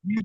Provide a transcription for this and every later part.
We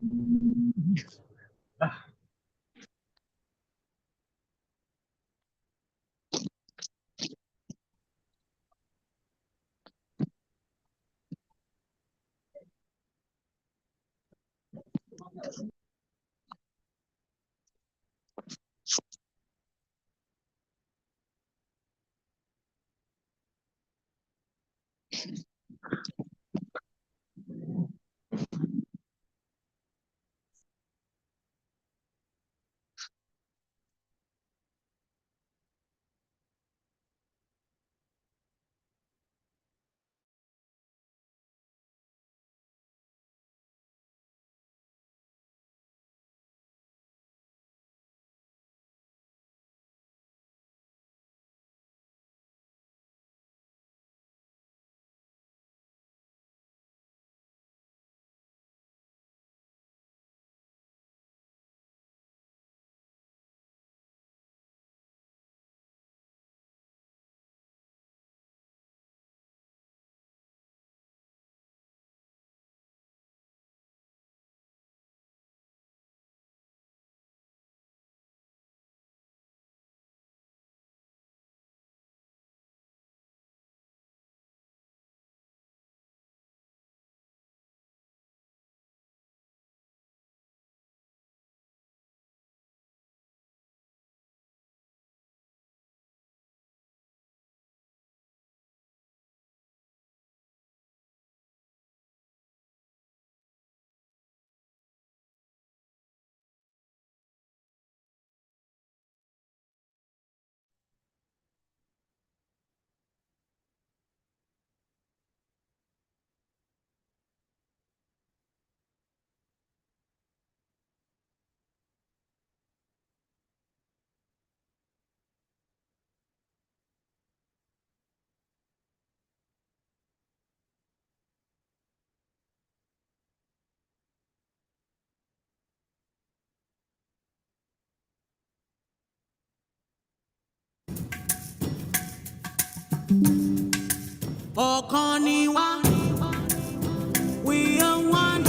are one,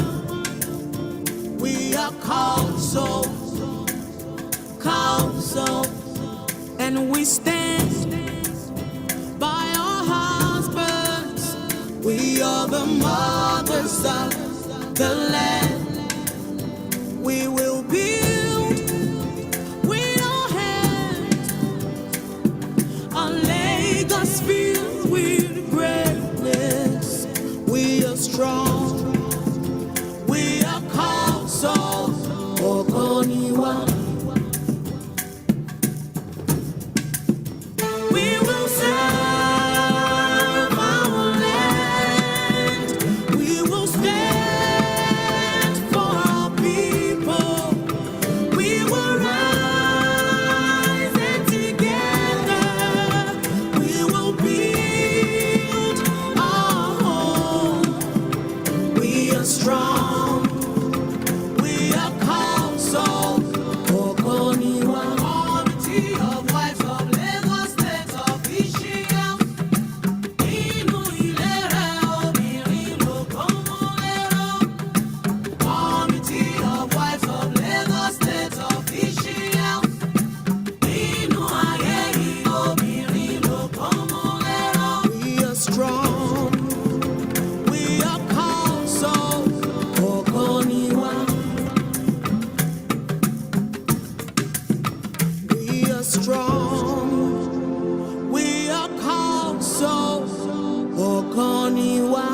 we are COWLSO, and we stand by our husbands. We are the mothers of the land. We will build with our hands a Lagos filled with greatness. We are strong. We are COWLSO, Okoniwa. We will serve our land. We will stand for our people. We will rise and together we will build our home. We are strong. We are COWLSO, Okoniwa. Committee of Wives of Lagos State officials. Inú ìlera obìnrin ló kọ́mọ lérò. Committee of Wives of Lagos State officials. Inú ayé yìí obìnrin ló kọ́mọ lérò. We are strong. We are COWLSO, Okoniwa. We are strong. We are COWLSO, Okoniwa.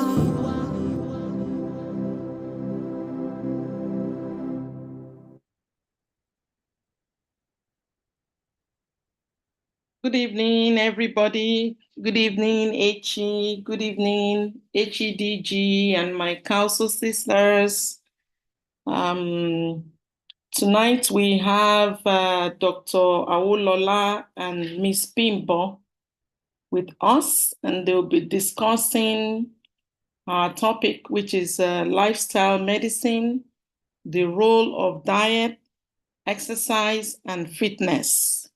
Good evening, everybody. Good evening, HE. Good evening, HEDG and my COWLSO sisters. Tonight we have Dr. Awolola and Miss Bimbo with us, and they'll be discussing our topic, which is lifestyle medicine, the role of diet, exercise, and fitness.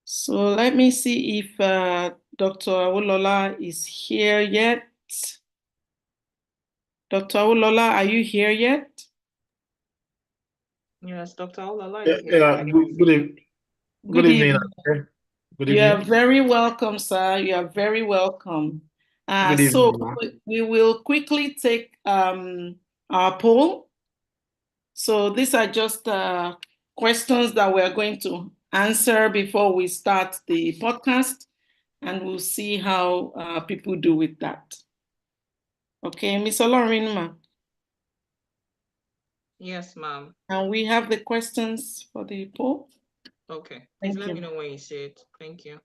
So let me see if Dr. Awolola is here yet. Dr. Ulola, are you here yet? Yes, Dr. Olala Yeah, is here. yeah. Good Good evening. evening. Good You are evening. very welcome, sir. You are very welcome. Good So evening. we will quickly take our poll. So these are just questions that we're going to answer before we start the podcast, and we'll see how people do with that. Okay, Miss Olorinma. Yes, ma'am. And we have the questions for the poll. Okay. Please Thank let me you. know when you see it. Thank you.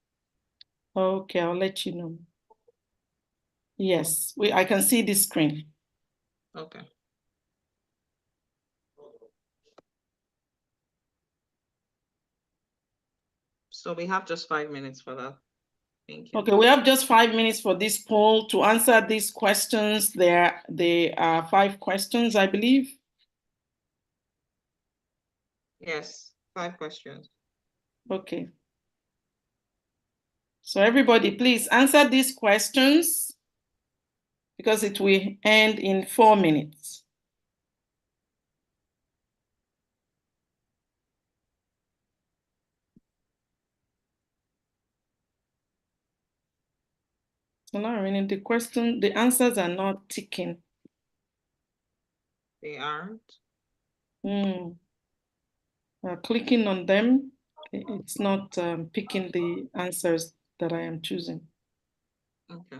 Okay, I'll let you know. Yes, I can see the screen. Okay. So we have just 5 minutes for that. Thank you. Okay, we have just 5 minutes for this poll to answer these questions. There are 5 questions, I believe. Yes, 5 questions. Okay. So everybody, please answer these questions because it will end in 4 minutes. So now, the answers are not ticking. They aren't? Clicking on them, it's not picking the answers that I am choosing. Okay.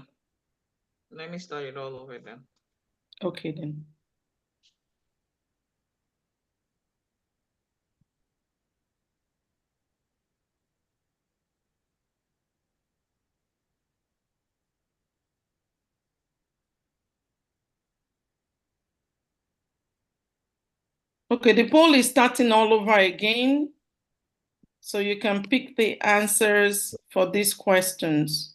Let me start it all over then. Okay, then. Okay, the poll is starting all over again. So you can pick the answers for these questions.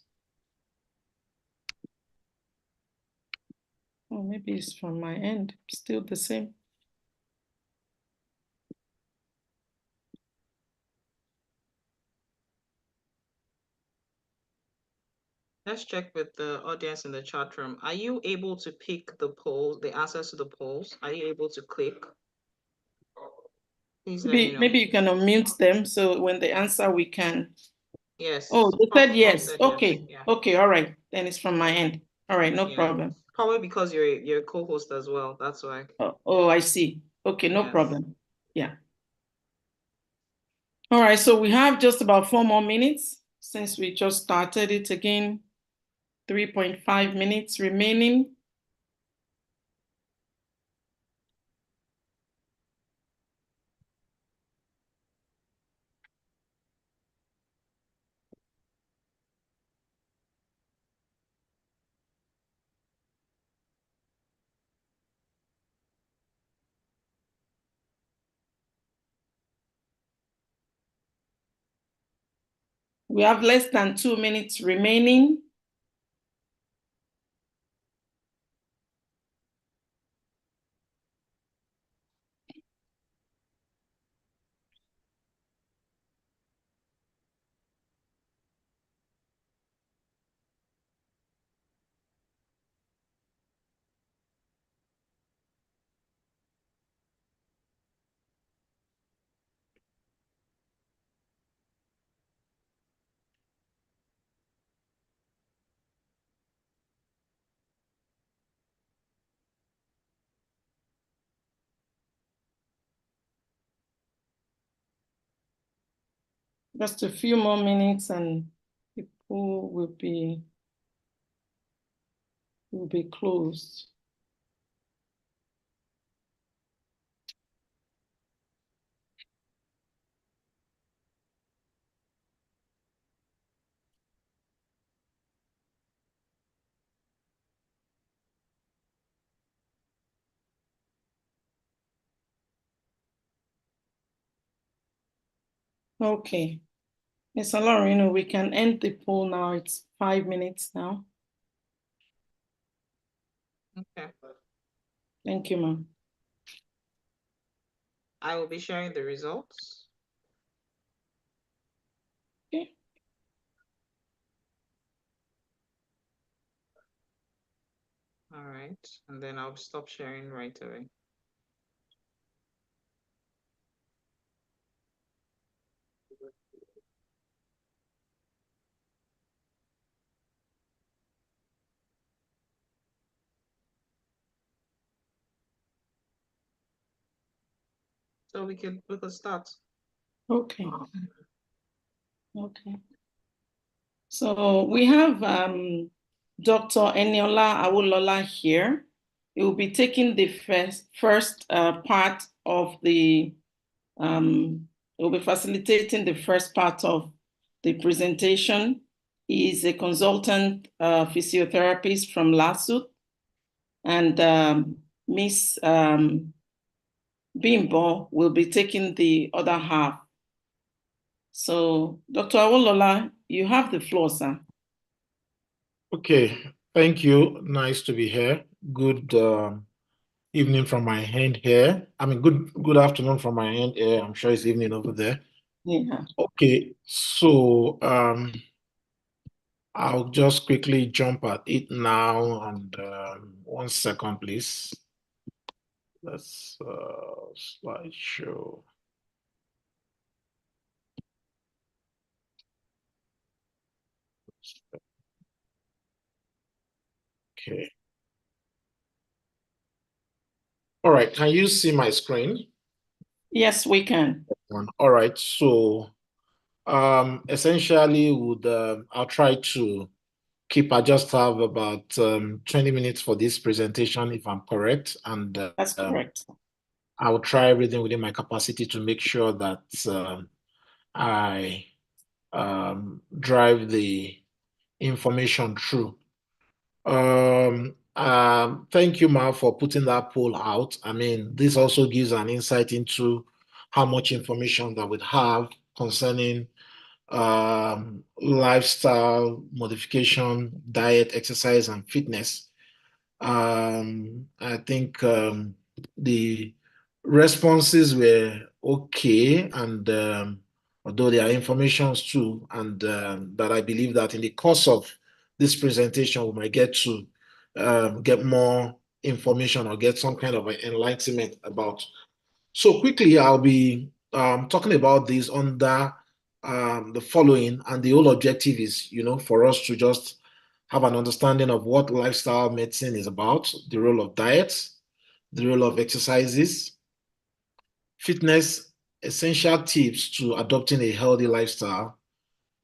Oh, maybe it's from my end, still the same. Let's check with the audience in the chat room. Are you able to pick the polls, the answers to the polls? Are you able to click? Please let me know. Maybe you can unmute them so when they answer, we can. Yes. Oh, they said yes. Said Okay. yes. Yeah. Okay. All right. Then it's from my end. All right. No problem. Probably because you're a co-host as well. That's why. Oh, I see. Okay. No Yes. problem. Yeah. All right. So we have just about 4 more minutes since we just started it again. 3.5 minutes remaining. We have less than 2 minutes remaining. Just a few more minutes and people will be closed. Okay. Ms. Alorino, we can end the poll now. It's 5 minutes now. Okay. Thank you, ma'am. I will be sharing the results. Okay. All right. And then I'll stop sharing right away. So we could start. Okay. Okay. So we have Dr. Eniola Awolola here. He will be taking the first part of the, he will be facilitating the first part of the presentation. He is a consultant physiotherapist from LASUT, and Miss Bimbo will be taking the other half. So, Dr. Awolola, you have the floor, sir. Okay, thank you. Nice to be here. Good evening from my end here. I mean, good afternoon from my end here. I'm sure it's evening over there. Yeah. Okay, so I'll just quickly jump at it now, and 1 second, please. Let's slideshow. Okay. All right, can you see my screen? Yes, we can. All right, so essentially I'll try to I just have about 20 minutes for this presentation, if I'm correct, and That's correct. I will try everything within my capacity to make sure that I drive the information through. Thank you, Ma, for putting that poll out. I mean, this also gives an insight into how much information that we have concerning lifestyle modification, diet, exercise, and fitness. I think the responses were okay, and although there are informations too, and that I believe that in the course of this presentation, we might get to get more information or get some kind of enlightenment about. So quickly, I'll be talking about this under the following, and the whole objective is, for us to just have an understanding of what lifestyle medicine is about, the role of diet, the role of exercises, fitness, essential tips to adopting a healthy lifestyle.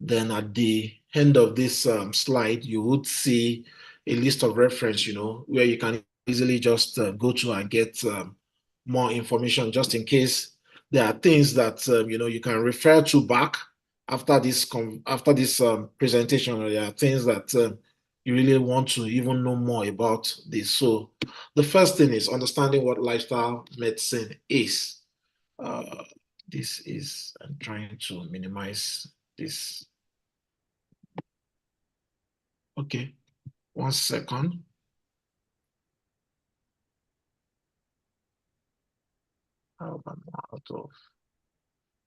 Then at the end of this slide, you would see a list of reference, where you can easily just go to and get more information, just in case there are things that you can refer to back after this presentation, or there are things that you really want to even know more about this. So the first thing is understanding what lifestyle medicine is. I'm trying to minimize this. Okay, 1 second. How about out of?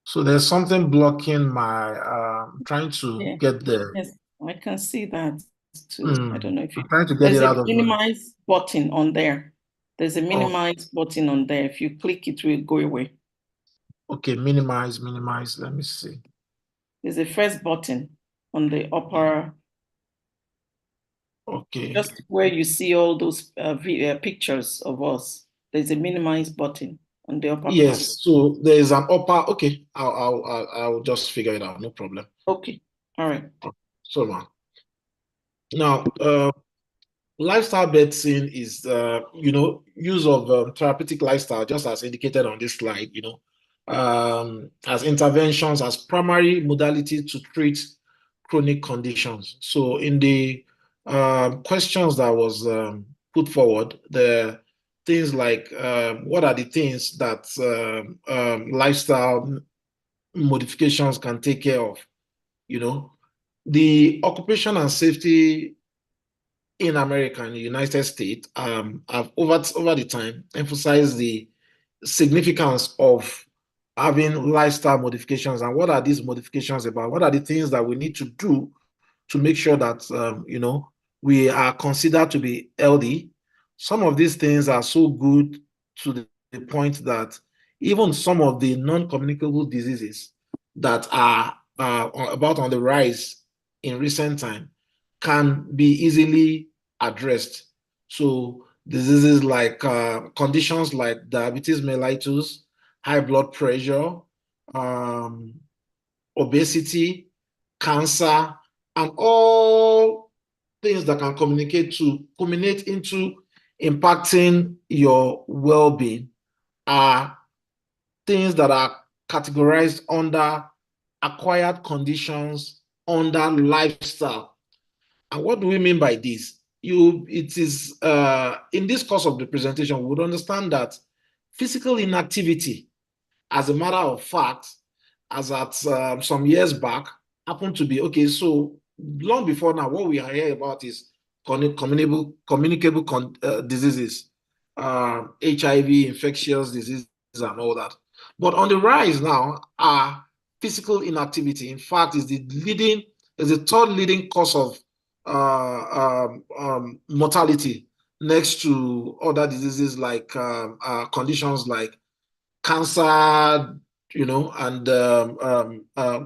So there's something blocking my trying to get there. Yes, I can see that too. I don't know if I'm trying to get there's it a out of my. minimize button on there. There's a Oh, minimize button on there. If you click, it will go away. okay, minimize. Let me see. There's a first button on the upper, Okay. just where you see all those pictures of us. There's a minimize button on the upper part. Yes, so there is an upper. Okay, I'll just figure it out. No problem. Okay, all right. So now, lifestyle medicine is use of therapeutic lifestyle, just as indicated on this slide. As interventions as primary modality to treat chronic conditions. So in the questions that was put forward, the things like what are the things that lifestyle modifications can take care of? The occupation and safety in America and the United States have over the time emphasized the significance of having lifestyle modifications. And what are these modifications about? What are the things that we need to do to make sure that we are considered to be healthy Some of these things are so good to the point that even some of the non-communicable diseases that are about on the rise in recent time can be easily addressed. So diseases like conditions like diabetes mellitus, high blood pressure, um, obesity, cancer, and all things that can culminate into impacting your well-being are things that are categorized under acquired conditions, under lifestyle. And what do we mean by this? It is in this course of the presentation, we would understand that physical inactivity, as a matter of fact, as at some years back, happened to be okay. So long before now, what we are hearing about is communicable diseases, HIV, infectious diseases, and all that. But on the rise now are physical inactivity. In fact, is the third leading cause of mortality, next to other diseases like conditions like cancer, and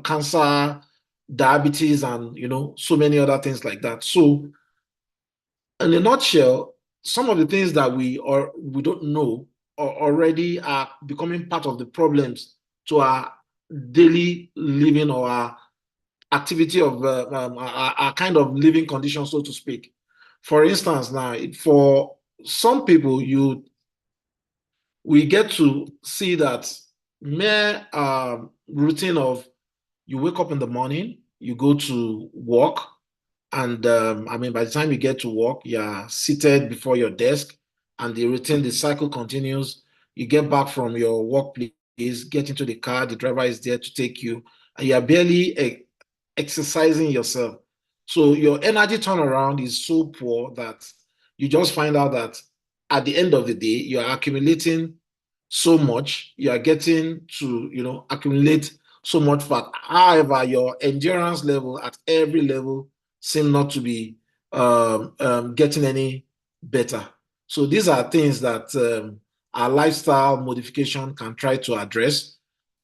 cancer, diabetes, and so many other things like that. So, in a nutshell, some of the things that we don't know already are becoming part of the problems to our daily living or our activity of our kind of living conditions, so to speak. For instance, now for some people, we get to see that mere routine of you wake up in the morning, you go to work, and by the time you get to work, you're seated before your desk, and the cycle continues. You get back from your workplace, get into the car, the driver is there to take you, and you're barely exercising yourself. So your energy turnaround is so poor that you just find out that at the end of the day, you're accumulating so much, you are getting to, accumulate so much fat. However, your endurance level at every level seem not to be getting any better. So these are things that our lifestyle modification can try to address.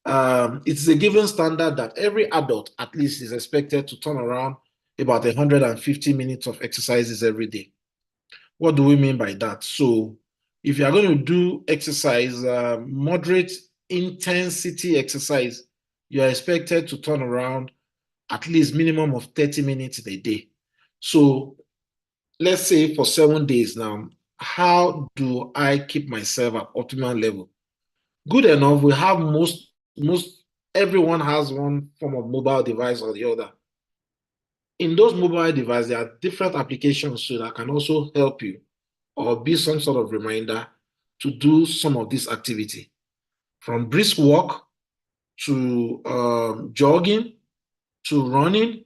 It's a given standard that every adult at least is expected to turn around about 150 minutes of exercises every day. What do we mean by that? So if you are going to do exercise, moderate intensity exercise, you are expected to turn around at least minimum of 30 minutes a day. So let's say for 7 days now, how do I keep myself at optimal level? Good enough, we have most everyone has one form of mobile device or the other. In those mobile devices, there are different applications so that can also help you or be some sort of reminder to do some of this activity, from brisk walk to jogging to running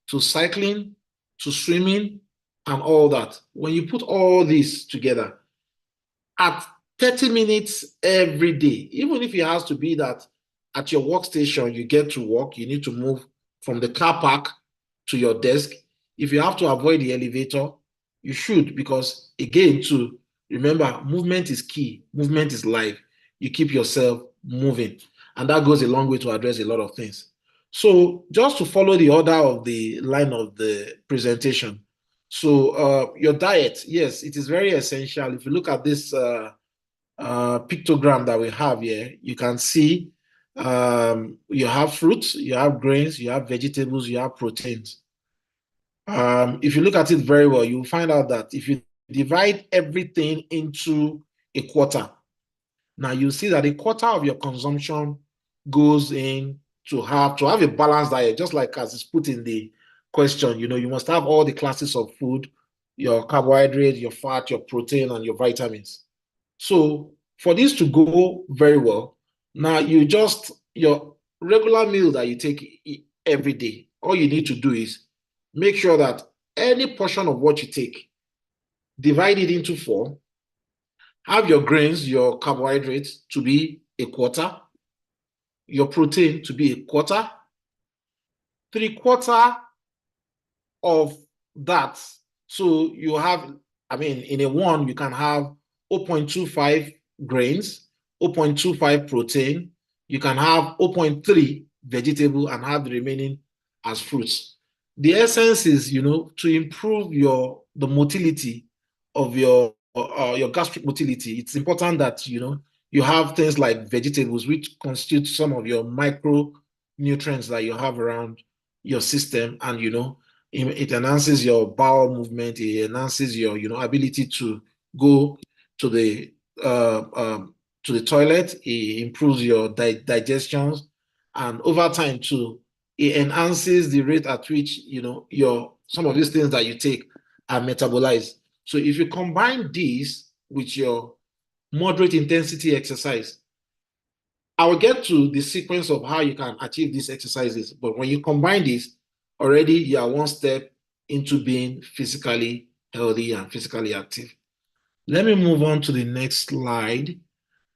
to cycling to swimming and all that. When you put all this together at 30 minutes every day, even if it has to be that at your workstation you get to work, you need to move from the car park to your desk. If you have to avoid the elevator, you should, because again, to remember, movement is key, movement is life. You keep yourself moving, and that goes a long way to address a lot of things. So just to follow the order of the line of the presentation. So your diet, yes, it is very essential. If you look at this pictogram that we have here, you can see you have fruits, you have grains, you have vegetables, you have proteins. If you look at it very well, you'll find out that if you divide everything into a quarter, now you see that a quarter of your consumption goes in to have a balanced diet, just like as it's put in the question. You must have all the classes of food: your carbohydrate, your fat, your protein, and your vitamins. So for this to go very well, now your regular meal that you take every day, all you need to do is make sure that any portion of what you take, divide it into four, have your grains, your carbohydrates to be a quarter, your protein to be a quarter, 3/4 of that. So you have I mean, in a one, you can have 0.25 grains, 0.25 protein. You can have 0.3 vegetable and have the remaining as fruits. The essence is, to improve the motility of your gastric motility. It's important that, you have things like vegetables, which constitute some of your micronutrients that you have around your system. And, it enhances your bowel movement. It enhances your, ability to go to the uh, um, to the toilet. It improves your digestion, and over time too, it enhances the rate at which your some of these things that you take are metabolized. So if you combine this with your moderate intensity exercise, I will get to the sequence of how you can achieve these exercises. But when you combine this, already you are one step into being physically healthy and physically active. Let me move on to the next slide.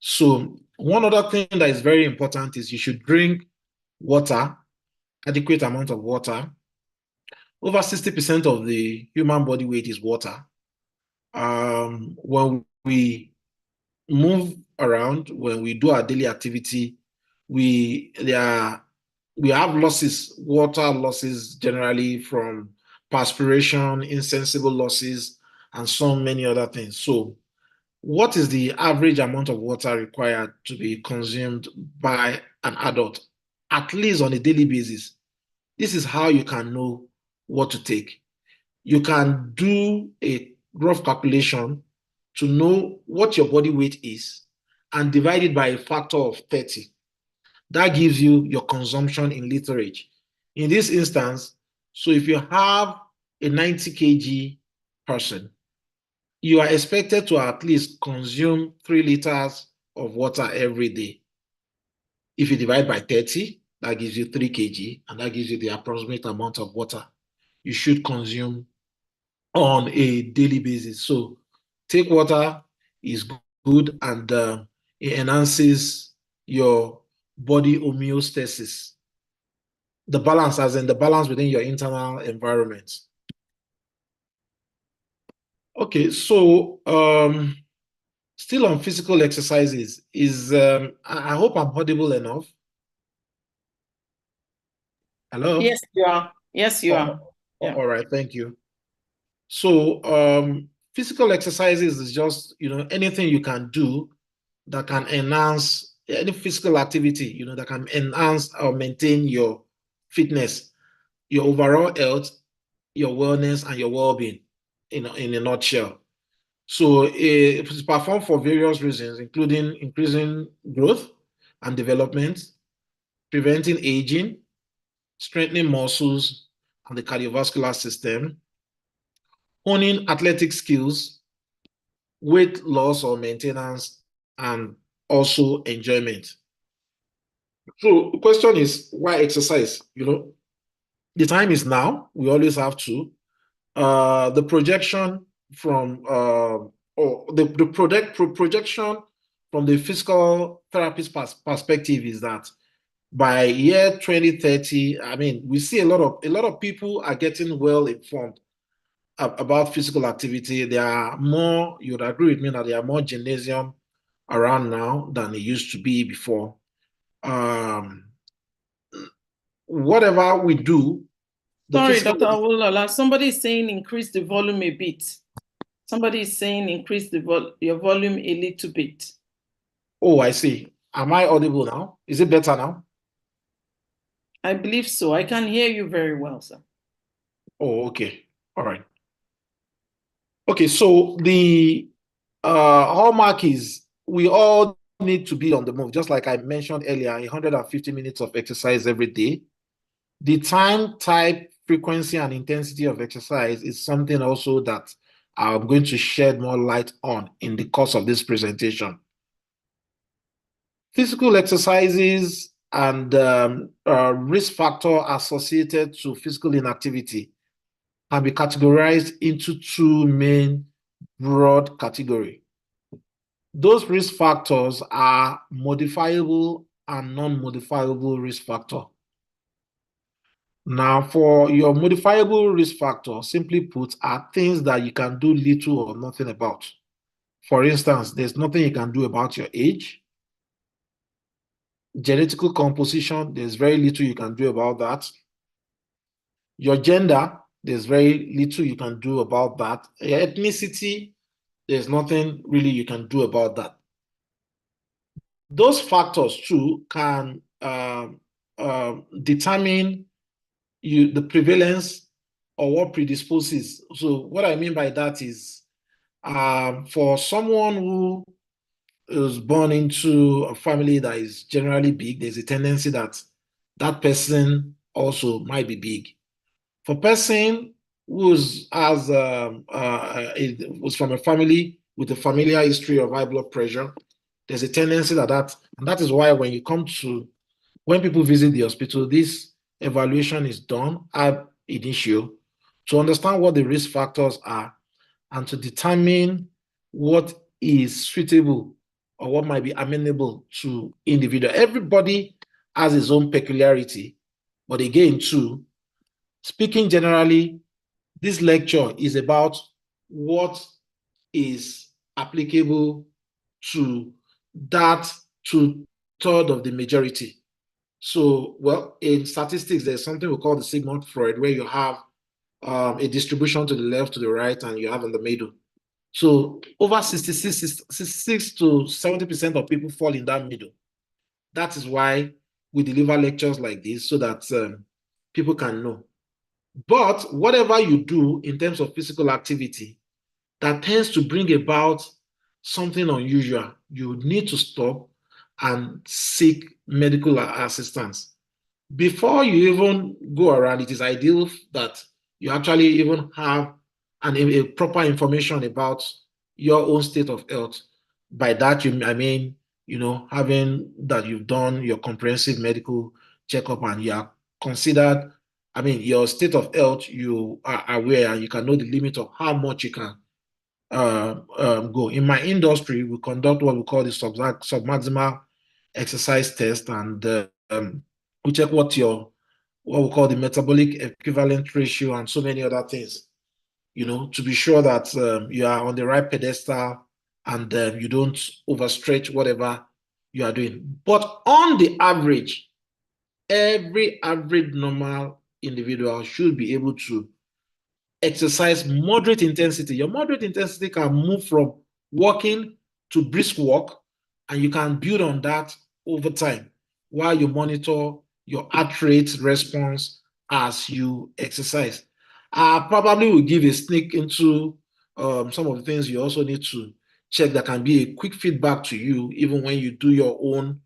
So one other thing that is very important is you should drink water, adequate amount of water. Over 60% of the human body weight is water. When we move around, when we do our daily activity, we have losses, water losses generally from perspiration, insensible losses, and so many other things. So what is the average amount of water required to be consumed by an adult, at least on a daily basis? This is how you can know what to take. You can do a rough calculation to know what your body weight is and divide it by a factor of 30. That gives you your consumption in literage. In this instance, so if you have a 90 kg person, you are expected to at least consume 3 liters of water every day. If you divide by 30, that gives you 3 kg, and that gives you the approximate amount of water you should consume on a daily basis. So take water is good, and it enhances your body homeostasis, the balance, as in the balance within your internal environment. Okay, so still on physical exercises, I hope I'm audible enough. Hello? Yes, you are. Yes, you are. Yeah. All right, thank you. So physical exercises is just, anything you can do that can enhance any physical activity, that can enhance or maintain your fitness, your overall health, your wellness, and your well-being in a nutshell. So it's performed for various reasons, including increasing growth and development, preventing aging, strengthening muscles and the cardiovascular system, honing athletic skills, weight loss or maintenance, and also enjoyment. So the question is, why exercise? The time is now. We always have to. The projection from or the projection from the physical therapist perspective is that by year 2030, I mean, we see a lot of people are getting well informed about physical activity. There are more, you would agree with me that there are more gymnasium around now than it used to be before. Whatever we do, Sorry, Dr. Awolola, somebody is saying increase the volume a bit. Somebody is saying increase your volume a little bit. Oh, I see. Am I audible now? Is it better now? I believe so. I can hear you very well, sir. Oh, okay. All right. Okay, so the hallmark is we all need to be on the move, just like I mentioned earlier, 150 minutes of exercise every day. The time, type, frequency, and intensity of exercise is something also that I'm going to shed more light on in the course of this presentation. Physical exercises and risk factor associated to physical inactivity can be categorized into two main broad categories. Those risk factors are modifiable and non-modifiable risk factor. Now, for your modifiable risk factor, simply put, are things that you can do little or nothing about. For instance, there's nothing you can do about your age. Genetical composition, there's very little you can do about that. Your gender, there's very little you can do about that. Your ethnicity, there's nothing really you can do about that. Those factors too can determine the prevalence or what predisposes. So what I mean by that is for someone who is born into a family that is generally big, there's a tendency that that person also might be big. For person who's was from a family with a familiar history of high blood pressure, there's a tendency and that is why when people visit the hospital, this evaluation is done ab initio to understand what the risk factors are and to determine what is suitable or what might be amenable to individual. Everybody has his own peculiarity, but again, too, speaking generally, this lecture is about what is applicable to that two-thirds of the majority. So, well, in statistics, there's something we call the Sigmund-Freud, where you have a distribution to the left, to the right, and you have in the middle. So over 66 to 70% of people fall in that middle. That is why we deliver lectures like this so that people can know. But whatever you do in terms of physical activity that tends to bring about something unusual, you need to stop and seek medical assistance. Before you even go around, it is ideal that you actually even have a proper information about your own state of health. By that, I mean, having that you've done your comprehensive medical checkup and you are considered, I mean, your state of health, you are aware and you can know the limit of how much you can go. In my industry, we conduct what we call the submaximal exercise test, and we check what we call the metabolic equivalent ratio and so many other things, to be sure that you are on the right pedestal and you don't overstretch whatever you are doing. But on the average, every average normal individual should be able to exercise moderate intensity. Your moderate intensity can move from walking to brisk walk, and you can build on that over time while you monitor your heart rate response as you exercise. I probably will give a sneak into some of the things you also need to check that can be a quick feedback to you, even when you do your own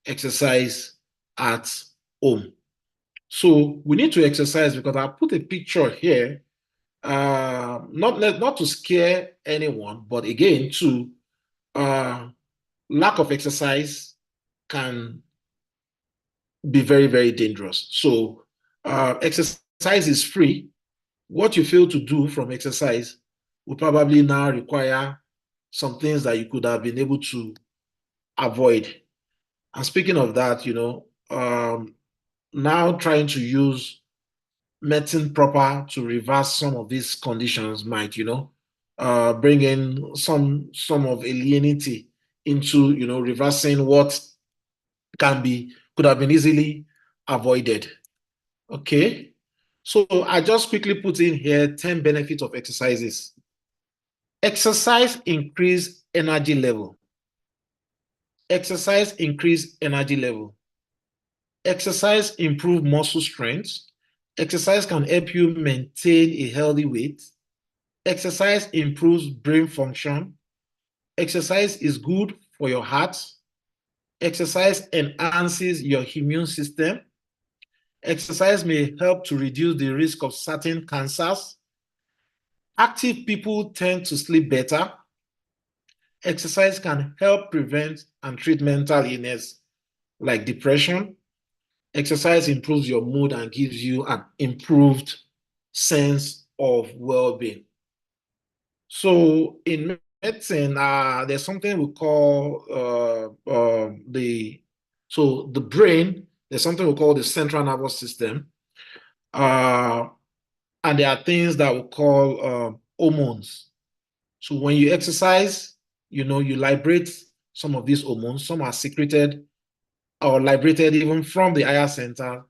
exercise at home. So we need to exercise because I put a picture here, not to scare anyone, but again, to lack of exercise can be very, very dangerous. So exercise is free. What you fail to do from exercise will probably now require some things that you could have been able to avoid. And speaking of that, now trying to use medicine proper to reverse some of these conditions might, bring in some of alienity into, reversing what could have been easily avoided. Okay. So I just quickly put in here 10 benefits of exercises. Exercise increase energy level. Exercise increase energy level. Exercise improve muscle strength. Exercise can help you maintain a healthy weight. Exercise improves brain function. Exercise is good for your heart. Exercise enhances your immune system. Exercise may help to reduce the risk of certain cancers. Active people tend to sleep better. Exercise can help prevent and treat mental illness like depression. Exercise improves your mood and gives you an improved sense of well-being. So in medicine, there's something we call the brain. There's something we call the central nervous system. And there are things that we call hormones. So when you exercise, you liberate some of these hormones. Some are secreted or liberated even from the higher center.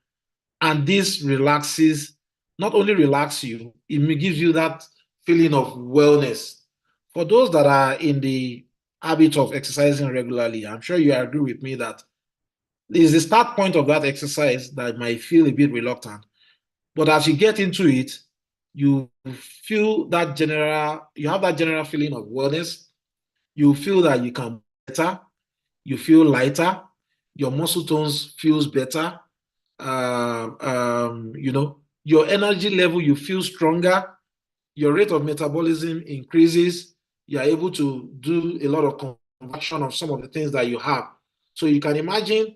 And this relaxes, not only relax you, it gives you that feeling of wellness. For those that are in the habit of exercising regularly, I'm sure you agree with me that is the start point of that exercise that might feel a bit reluctant. But as you get into it, you feel that you have that general feeling of wellness. You feel that you can better, you feel lighter, your muscle tones feels better. Your energy level, you feel stronger, your rate of metabolism increases, you are able to do a lot of conversion of some of the things that you have. So you can imagine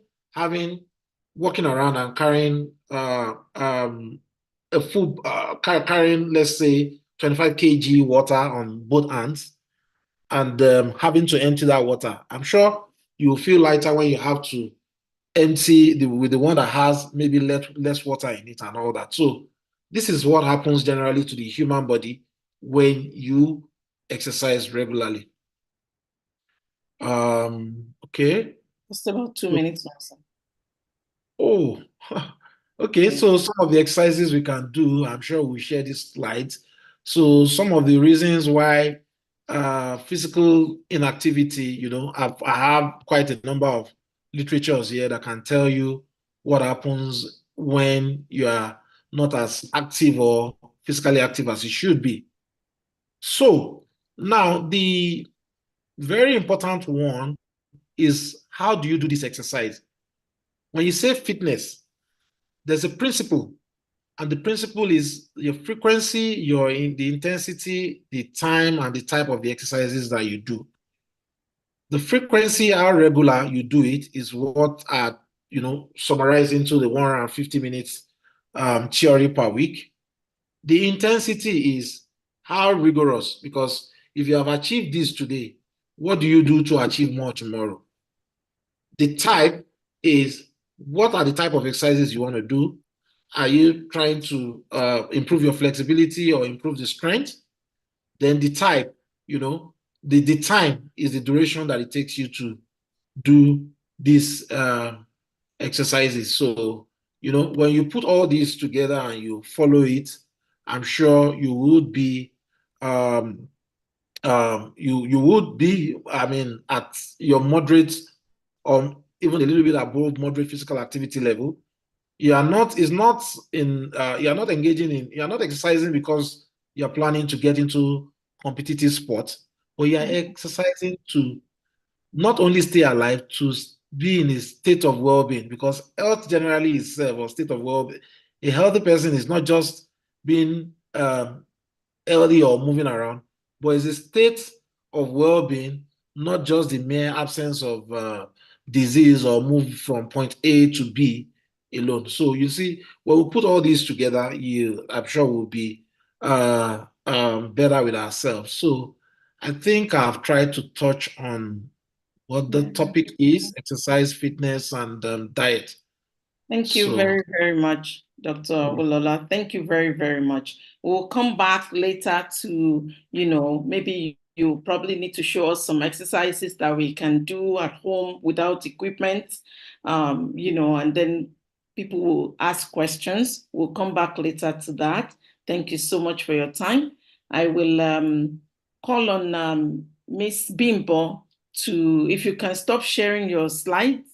walking around and carrying a full carrying, let's say, 25 kg water on both hands, and having to empty that water. I'm sure you'll feel lighter when you have to empty with the one that has maybe less water in it and all that. So this is what happens generally to the human body when you exercise regularly. Okay. Just about 2 minutes, also. Oh, okay. Yeah. So some of the exercises we can do, I'm sure we'll share these slides. So some of the reasons why physical inactivity, I have quite a number of literatures here that can tell you what happens when you are not as active or physically active as you should be. So now the very important one is, how do you do this exercise? When you say fitness, there's a principle, and the principle is your frequency, the intensity, the time, and the type of the exercises that you do. The frequency, how regular you do it, is what are summarized into the 150 minutes theory per week. The intensity is how rigorous, because if you have achieved this today, what do you do to achieve more tomorrow? The type is, what are the type of exercises you want to do? Are you trying to improve your flexibility or improve the strength? Then the type, the time is the duration that it takes you to do these exercises. So, when you put all these together and you follow it, I'm sure you would be you would be, I mean, at your moderate or even a little bit above moderate physical activity level. You are not is not in you are not engaging in you are not exercising because you're planning to get into competitive sport, but you are exercising to not only stay alive, to be in a state of well-being, because health generally is a state of well-being. A healthy person is not just being healthy or moving around, but it's a state of well-being, not just the mere absence of disease or move from point A to B alone. So you see, when we put all these together, I'm sure we'll be better with ourselves. So I think I've tried to touch on what the topic is: exercise, fitness, and diet. Thank you So very, very much, Dr. Wolola. Thank you very, very much. We'll come back later to, maybe you probably need to show us some exercises that we can do at home without equipment, and then people will ask questions. We'll come back later to that. Thank you so much for your time. I will call on Miss Bimbo to, if you can stop sharing your slides.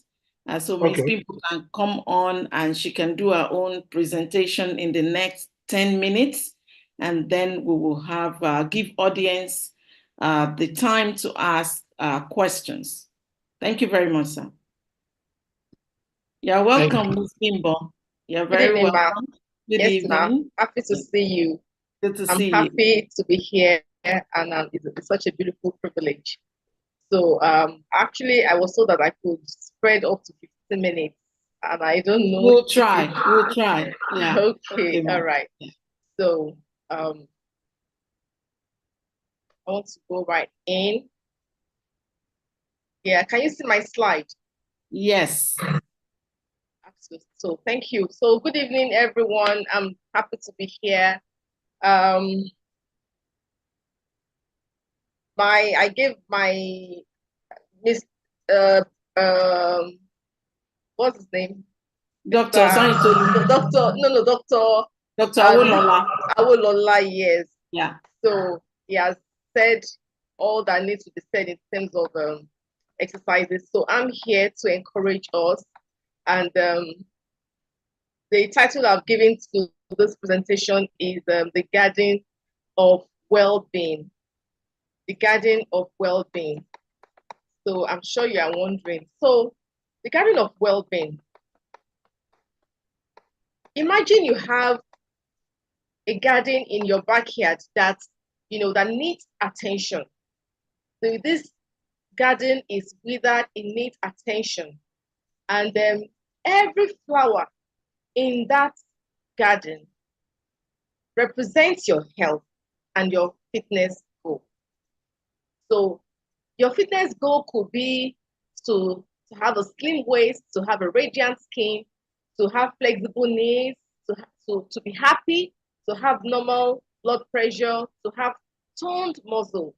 So Ms. okay. Bimbo can come on and she can do her own presentation in the next 10 minutes. And then we will have give audience the time to ask questions. Thank you very much, sir. You're Thank welcome, you. Ms. Bimbo. You're Good very evening, ma'am. welcome. Good Yes, ma'am. evening. Happy to see you. Good to I'm see you. happy to be here, and it's such a beautiful privilege. So, actually, I was told that I could spread up to 15 minutes, and I don't know. We'll try. We'll try. Yeah. Okay, all right. Yeah. So, I want to go right in. Yeah, can you see my slide? Yes. That's So thank you. So good evening, everyone. I'm happy to be here. I gave my Miss what's his name? Dr. Mr. Sanyitolu. Doctor, no, Doctor Dr. Awolola. Awolola, yes. Yeah. So he has said all that needs to be said in terms of exercises. So I'm here to encourage us, and the title I've given to this presentation is the Garden of Wellbeing. The Garden of Wellbeing. So I'm sure you are wondering. So the Garden of Wellbeing. Imagine you have a garden in your backyard that that needs attention. So this garden is withered, it needs attention, and every flower in that garden represents your health and your fitness goal. So your fitness goal could be to have a slim waist, to have a radiant skin, to have flexible knees, to be happy, to have normal blood pressure, to have toned muscle.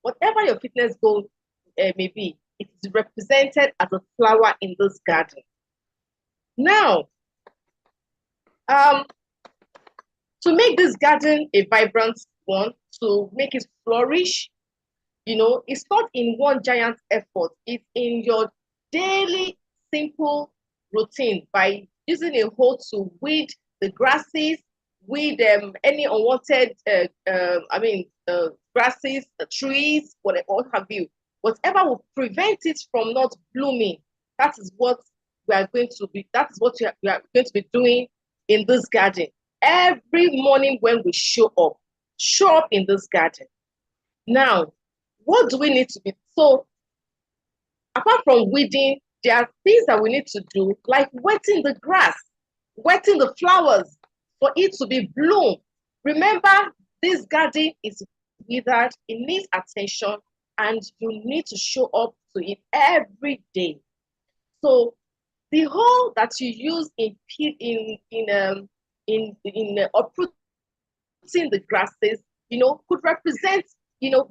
Whatever your fitness goal may be, it is represented as a flower in this garden. Now, to make this garden a vibrant one, to make it flourish, it's not in one giant effort. It's in your daily simple routine by using a hoe to weed the grasses, weed any unwanted, grasses, trees, whatever, what have you. Whatever will prevent it from not blooming. That is what we are going to be. That is what we are going to be doing in this garden every morning when we show up in this garden. Now, what do we need to be? So, apart from weeding, there are things that we need to do, like wetting the grass, wetting the flowers for it to be bloom. Remember, this garden is withered, it needs attention, and you need to show up to it every day. So, the hole that you use in uprooting the grasses, could represent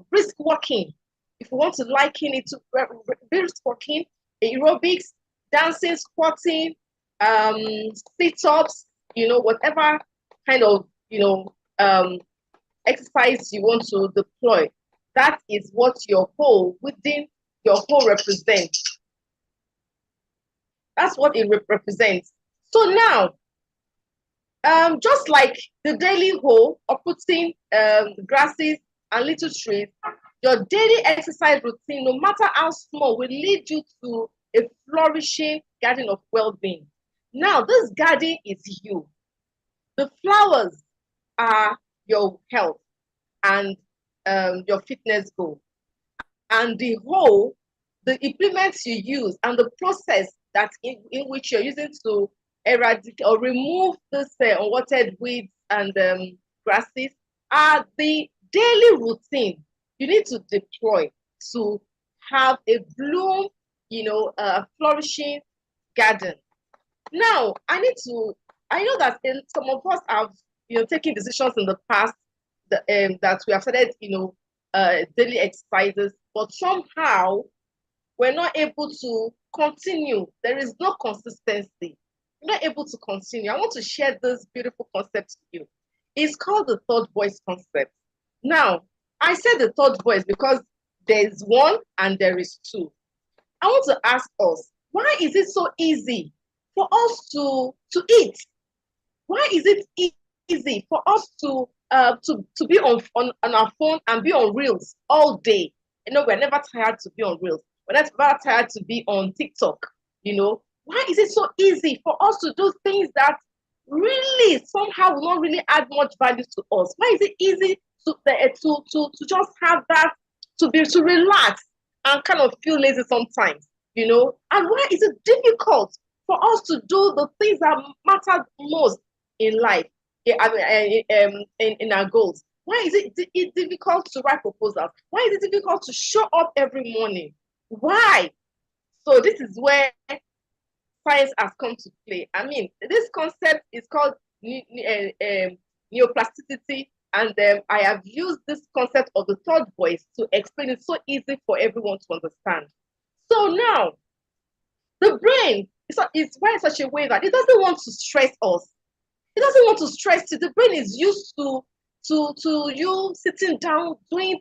brisk walking. If you want to liken it to brisk walking, aerobics, dancing, squatting, sit-ups, whatever kind of exercise you want to deploy, that is what your whole represents. That's what it represents. So now, just like the daily hoe of putting grasses and little trees, your daily exercise routine, no matter how small, will lead you to a flourishing garden of well-being. Now, this garden is you. The flowers are your health and your fitness goal. And the hoe, the implements you use and the process that in which you're using to eradicate or remove this unwanted weeds and grasses are the daily routine you need to deploy to have a bloom, flourishing garden. Now, I know that some of us have, taken decisions in the past that we have started, daily exercises, but somehow we're not able to continue. There is no consistency. We're not able to continue. I want to share this beautiful concept with you. It's called the third voice concept. Now, I said the third voice because there is one and there is two. I want to ask us, why is it so easy for us to eat? Why is it easy for us to be on our phone and be on Reels all day? We're never tired to be on Reels. We're never tired to be on TikTok. Why is it so easy for us to do things that really somehow will not really add much value to us? Why is it easy to just have that, to relax and kind of feel lazy sometimes? And why is it difficult for us to do the things that matter most in life, in our goals? Why is it difficult to write proposals? Why is it difficult to show up every morning? Why? So this is where science has come to play. I mean, this concept is called neuroplasticity, and I have used this concept of the third voice to explain it so easy for everyone to understand. So now, the brain is wired in such a way that it doesn't want to stress us. It doesn't want to stress you. The brain is used to you sitting down doing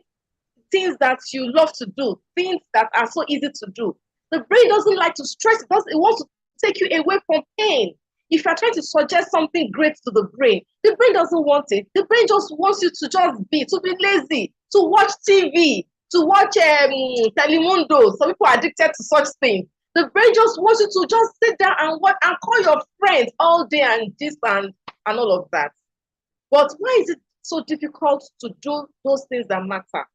things that you love to do, things that are so easy to do. The brain doesn't like to stress. It wants to take you away from pain. If you're trying to suggest something great to the brain doesn't want it. The brain just wants you to just to be lazy, to watch TV, to watch Telemundo. Some people are addicted to such things. The brain just wants you to just sit down and watch and call your friends all day and this and all of that. But why is it so difficult to do those things that matter?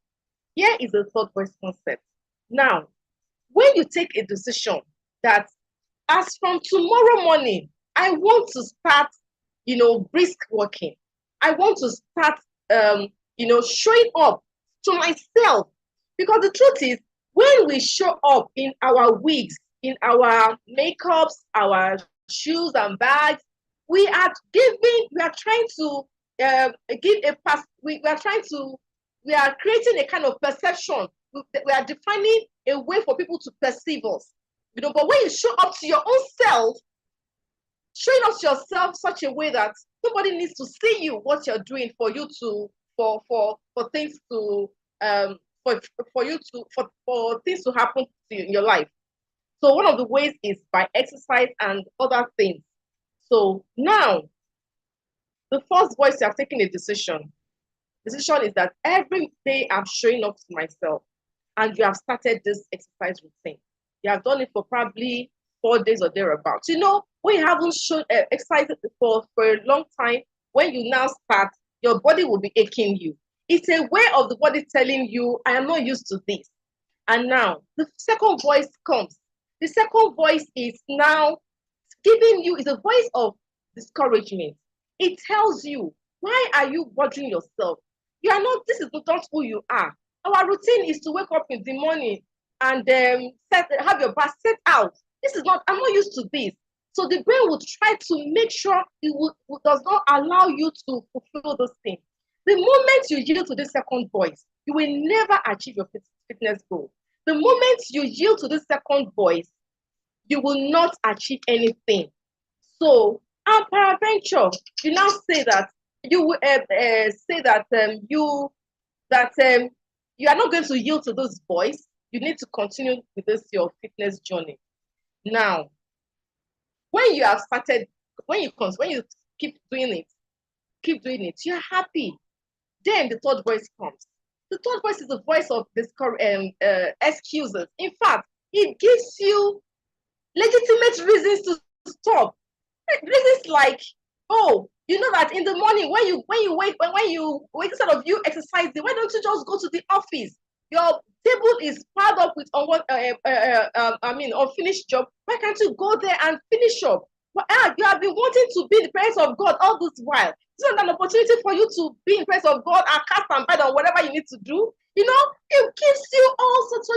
Here is the third voice concept. Now, when you take a decision that as from tomorrow morning, I want to start, brisk walking. I want to start, showing up to myself. Because the truth is, when we show up in our wigs, in our makeups, our shoes and bags, we are trying to we are creating a kind of perception. We are defining a way for people to perceive us. But when you show up to your own self, showing up to yourself such a way that nobody needs to see you, what you're doing for you to, for things to, for things to happen to you in your life. So one of the ways is by exercise and other things. So now, the first voice, you have taken a decision. Decision is that every day I'm showing up to myself, and you have started this exercise routine. You have done it for probably 4 days or thereabouts. When you haven't shown exercise for a long time, when you now start, your body will be aching you. It's a way of the body telling you, I am not used to this. And now the second voice comes. The second voice is now giving you, is a voice of discouragement. It tells you, why are you bothering yourself? This is not who you are. Our routine is to wake up in the morning and have your bath set out. I'm not used to this. So the brain will try to make sure it does not allow you to fulfill this thing. The moment you yield to the second voice, you will never achieve your fitness goal. The moment you yield to the second voice, you will not achieve anything. So, peradventure, you now say that you are not going to yield to this voice. You need to continue with your fitness journey. Now, when you have started, when you keep doing it, you're happy. Then the third voice comes. The third voice is the voice of excuses. In fact, it gives you legitimate reasons to stop. Reasons like, oh, you know that in the morning when you wake instead of you exercising, why don't you just go to the office? Your table is piled up with unfinished job. Why can't you go there and finish up? Well, you have been wanting to be in the presence of God all this while. It's not an opportunity for you to be in the presence of God and cast and bite on whatever you need to do. It gives you all sorts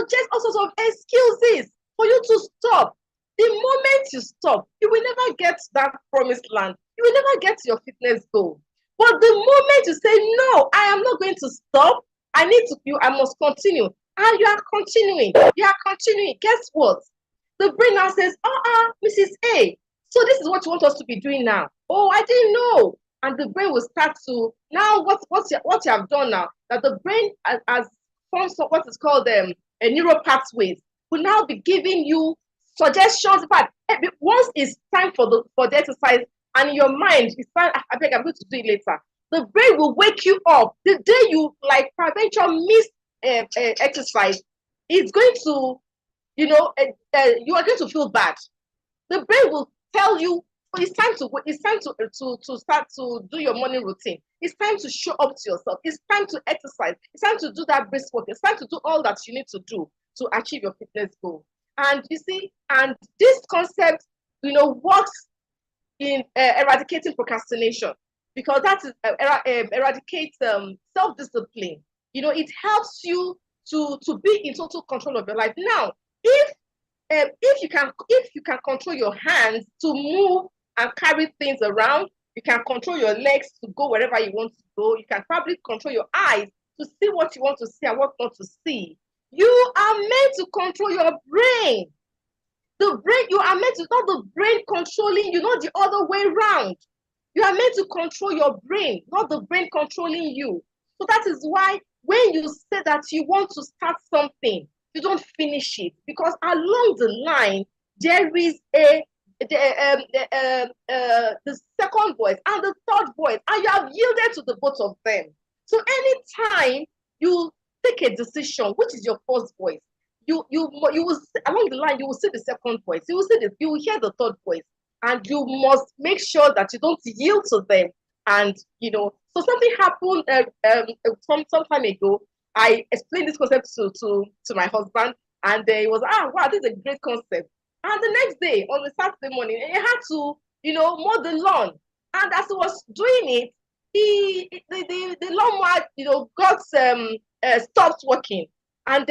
of excuses for you to stop. The moment you stop, you will never get to that promised land. You will never get to your fitness goal. But the moment you say, no, I am not going to stop, I must continue. And you are continuing. Guess what? The brain now says, Mrs. A, so this is what you want us to be doing now. Oh, I didn't know. And the brain will start to, now what you have done now, that the brain has formed what is called a neural pathways, will now be giving you suggestions. In fact, once it's time for the exercise, and in your mind, it's fine, I'm going to do it later. The brain will wake you up. The day you peradventure miss exercise, it's going to, you are going to feel bad. The brain will tell you, it's time to start to do your morning routine. It's time to show up to yourself. It's time to exercise. It's time to do that brisk walk. It's time to do all that you need to do to achieve your fitness goal. And you see, and this concept, works in eradicating procrastination, because that is eradicates self-discipline. It helps you to be in total control of your life. Now, if if you can control your hands to move and carry things around, you can control your legs to go wherever you want to go. You can probably control your eyes to see what you want to see and what not to see. You are meant to control your brain. The brain, you are meant to, not the brain controlling you, not the other way around. You are meant to control your brain, not the brain controlling you. So that is why when you say that you want to start something, you don't finish it, because along the line there is the second voice and the third voice, and you have yielded to the both of them. So anytime you take a decision, which is your first voice, you will, along the line you will see the second voice, you will hear the third voice, and you must make sure that you don't yield to them. And so something happened some time ago. I explained this concept to my husband, and he was, wow, this is a great concept. And the next day, on the Saturday morning, he had to mow the lawn, and as he was doing it, the lawnmower got stopped working, and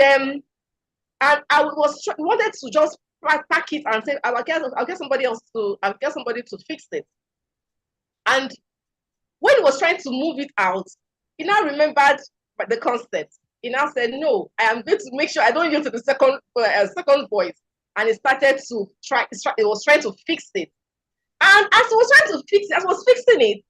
I wanted to just pack it and say, I'll get somebody to fix it. And when he was trying to move it out, he now remembered the concept. He now said, no, I am going to make sure I don't yield to the second voice. And he started to he was trying to fix it. And as he was trying to fix it, as he was fixing it,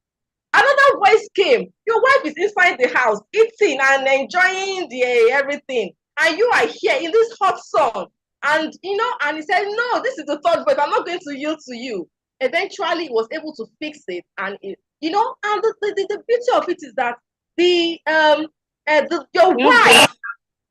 another voice came. Your wife is inside the house, eating and enjoying everything. And you are here in this hot sun. And he said, no, this is the third voice. I'm not going to yield to you. Eventually, he was able to fix it. And and the beauty of it is that your wife.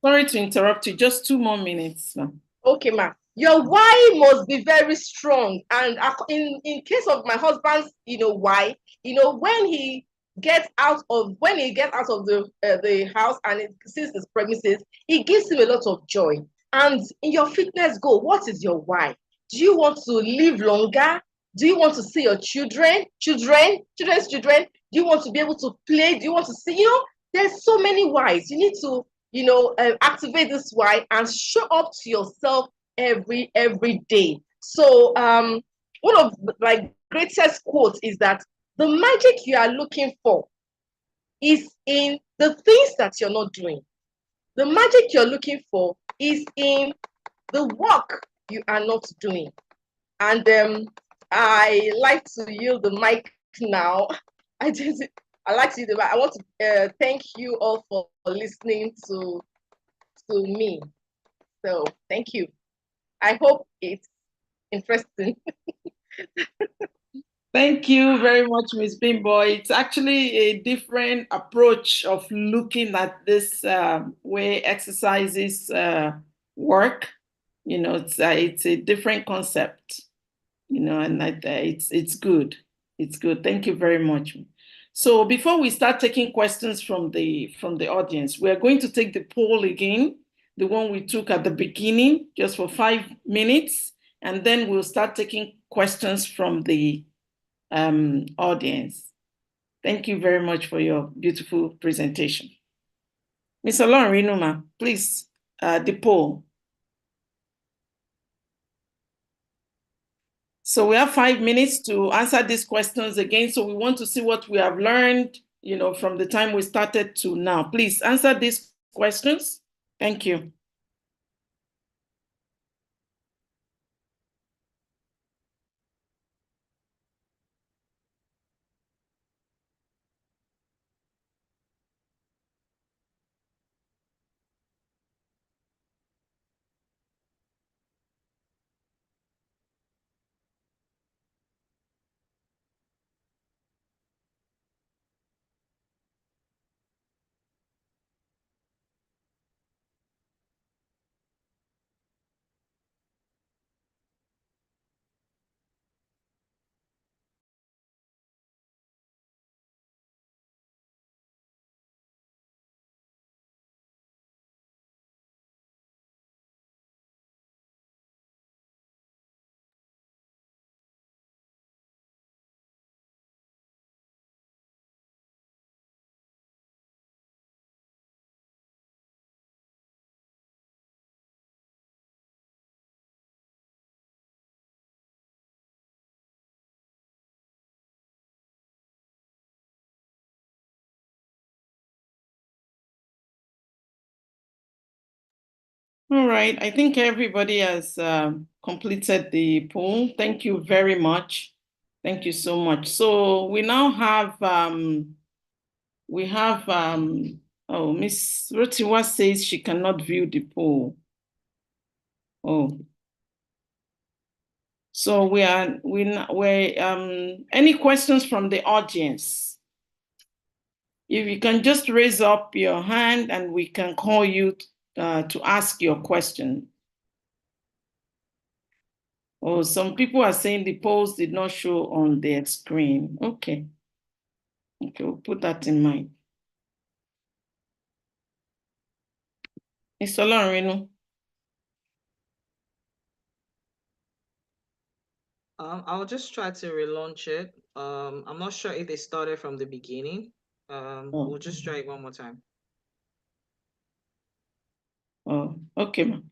Sorry to interrupt you. Just 2 more minutes. Okay, ma. Your why must be very strong. And in case of my husband's, why, when he gets out of the house and it sees his premises, it gives him a lot of joy. And in your fitness goal, what is your why? Do you want to live longer? Do you want to see your children's children? Do you want to be able to play? Do you want to see? There's so many whys. You need to activate this why and show up to yourself every day. So one of my greatest quotes is that the magic you are looking for is in the things that you're not doing. The magic you're looking for is in the work you are not doing. And I like to yield the mic now. I like to yield the mic. I want to thank you all for listening to me. So thank you. I hope it's interesting. Thank you very much, Ms. Bimbo. It's actually a different approach of looking at this way exercises work. It's a different concept. And it's good. It's good. Thank you very much. So before we start taking questions from the audience, we are going to take the poll again, the one we took at the beginning, just for 5 minutes, and then we'll start taking questions from the audience. Thank you very much for your beautiful presentation. Ms. Olorun Rinuma, please, the poll. So we have 5 minutes to answer these questions again. So we want to see what we have learned, from the time we started to now. Please answer these questions. Thank you. All right. I think everybody has completed the poll. Thank you very much. Thank you so much. So we now have oh, Miss Rotiwa says she cannot view the poll. Oh. So we're any questions from the audience? If you can just raise up your hand and we can call you to ask your question. Oh, some people are saying the polls did not show on their screen. Okay. Okay, we'll put that in mind. Mr. Loreno. I'll just try to relaunch it. I'm not sure if they started from the beginning. We'll just try it one more time. Oh, okay, ma'am.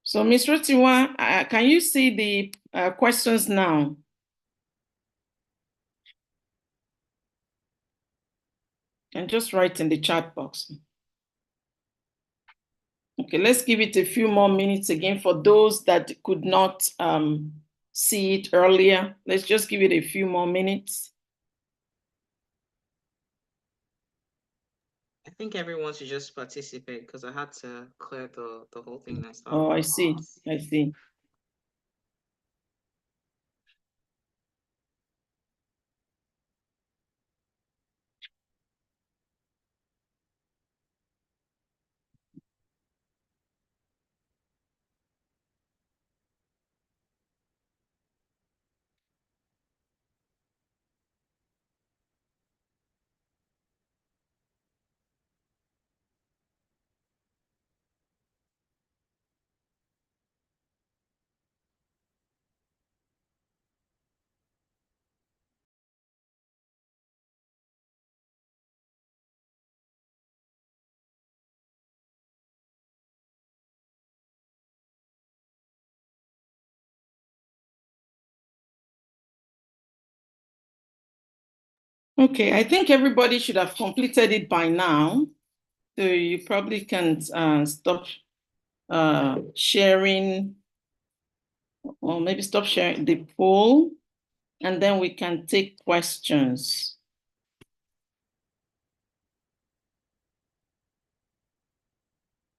So, Ms. Rotiwa, can you see the questions now? And just write in the chat box. Okay, let's give it a few more minutes again for those that could not see it earlier. Let's just give it a few more minutes. I think everyone should just participate because I had to clear the whole thing next time. Oh, I see. I see. Okay, I think everybody should have completed it by now. So you probably can stop sharing, or maybe stop sharing the poll, and then we can take questions.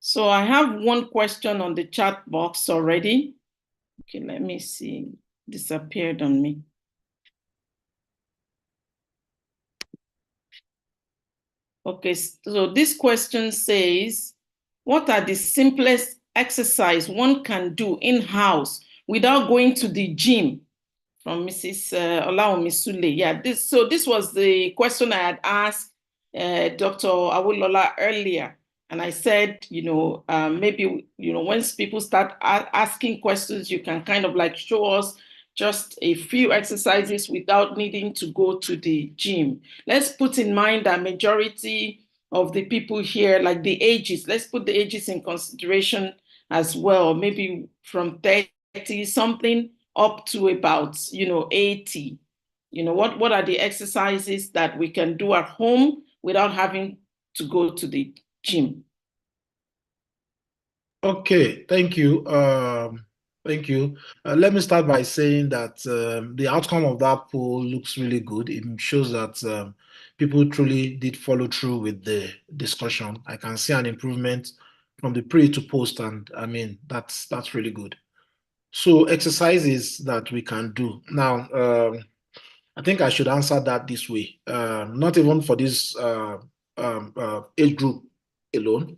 So I have one question on the chat box already. Okay, let me see. Disappeared on me. Okay, so this question says, what are the simplest exercise one can do in-house without going to the gym? From Mrs. Olaomi Sule. Yeah, this was the question I had asked Dr. Awolola earlier. And I said, maybe, once people start asking questions, you can kind of like show us just a few exercises without needing to go to the gym. Let's put in mind that majority of the people here, like the ages, let's put the ages in consideration as well, maybe from 30 something up to about 80. What are the exercises that we can do at home without having to go to the gym? Okay, thank you. Thank you. Let me start by saying that the outcome of that poll looks really good. It shows that people truly did follow through with the discussion. I can see an improvement from the pre to post, and I mean that's really good. So exercises that we can do now. I think I should answer that this way. Not even for this age group alone,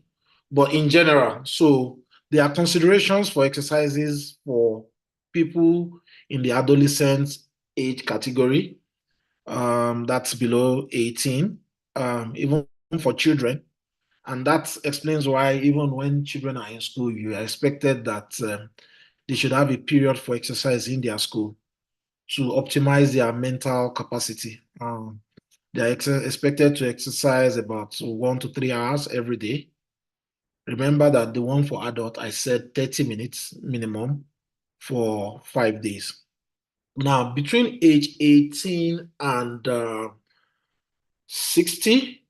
but in general. So there are considerations for exercises for people in the adolescent age category, that's below 18, even for children. And that explains why even when children are in school, you are expected that they should have a period for exercise in their school to optimize their mental capacity. They are expected to exercise about 1 to 3 hours every day. Remember that the one for adult, I said 30 minutes minimum. for 5 days. Now, between age 18 and 60,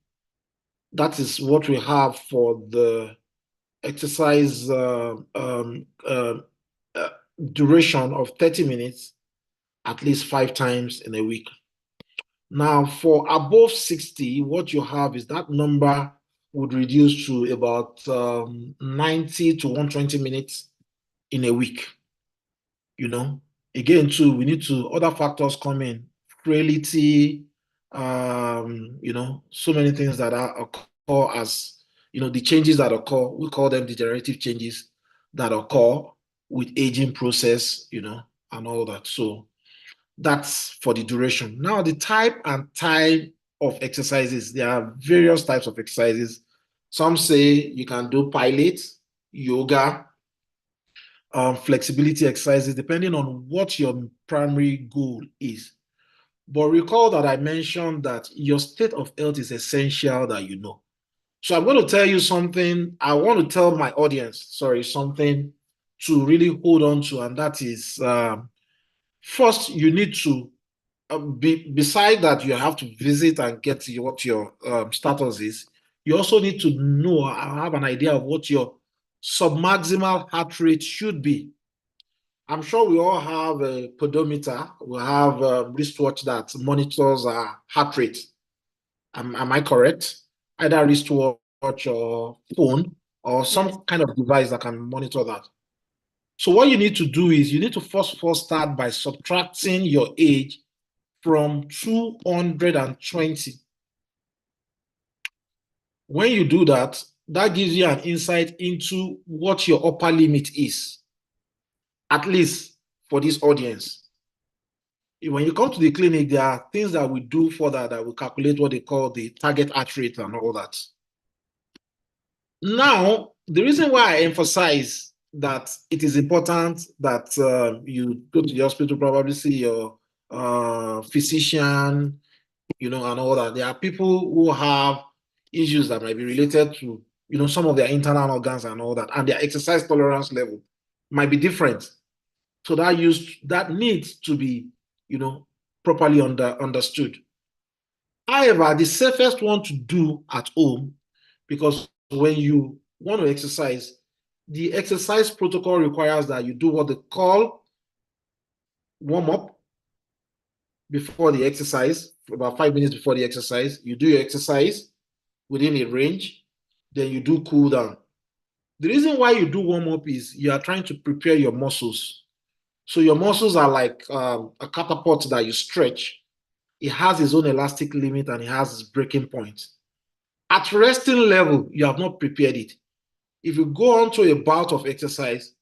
that is what we have for the exercise duration of 30 minutes at least 5 times in a week. Now, for above 60, what you have is that number would reduce to about 90 to 120 minutes in a week. Again, too, we need to, other factors come in, frailty, so many things that occur as, the changes that occur, we call them degenerative changes that occur with aging process, and all that. So that's for the duration. Now, the type and type of exercises, there are various types of exercises. Some say you can do pilate, yoga, flexibility exercises, depending on what your primary goal is. But recall that I mentioned that your state of health is essential that you know. So I'm going to tell you something. I want to tell my audience, something to really hold on to, and that is first, you need to beside that, you have to visit and get what your status is. You also need to know or have an idea of what your submaximal heart rate should be. I'm sure we all have a pedometer. We have a wristwatch that monitors our heart rate. Am I correct? Either wristwatch or phone or some kind of device that can monitor that. So what you need to do is you need to first of all start by subtracting your age from 220. When you do that, that gives you an insight into what your upper limit is, at least for this audience. When you come to the clinic, there are things that we do for that we calculate what they call the target heart rate and all that. Now, the reason why I emphasize that it is important that you go to the hospital, probably see your physician, and all that. There are people who have issues that might be related to, some of their internal organs and all that, and their exercise tolerance level might be different. So that needs to be, properly understood. However, the safest one to do at home, because when you want to exercise, the exercise protocol requires that you do what they call warm-up before the exercise, about 5 minutes before the exercise. You do your exercise within a range, then you do cool down. The reason why you do warm-up is you are trying to prepare your muscles. So your muscles are like a catapult that you stretch. It has its own elastic limit and it has its breaking point. At resting level, you have not prepared it. If you go on to a bout of exercise,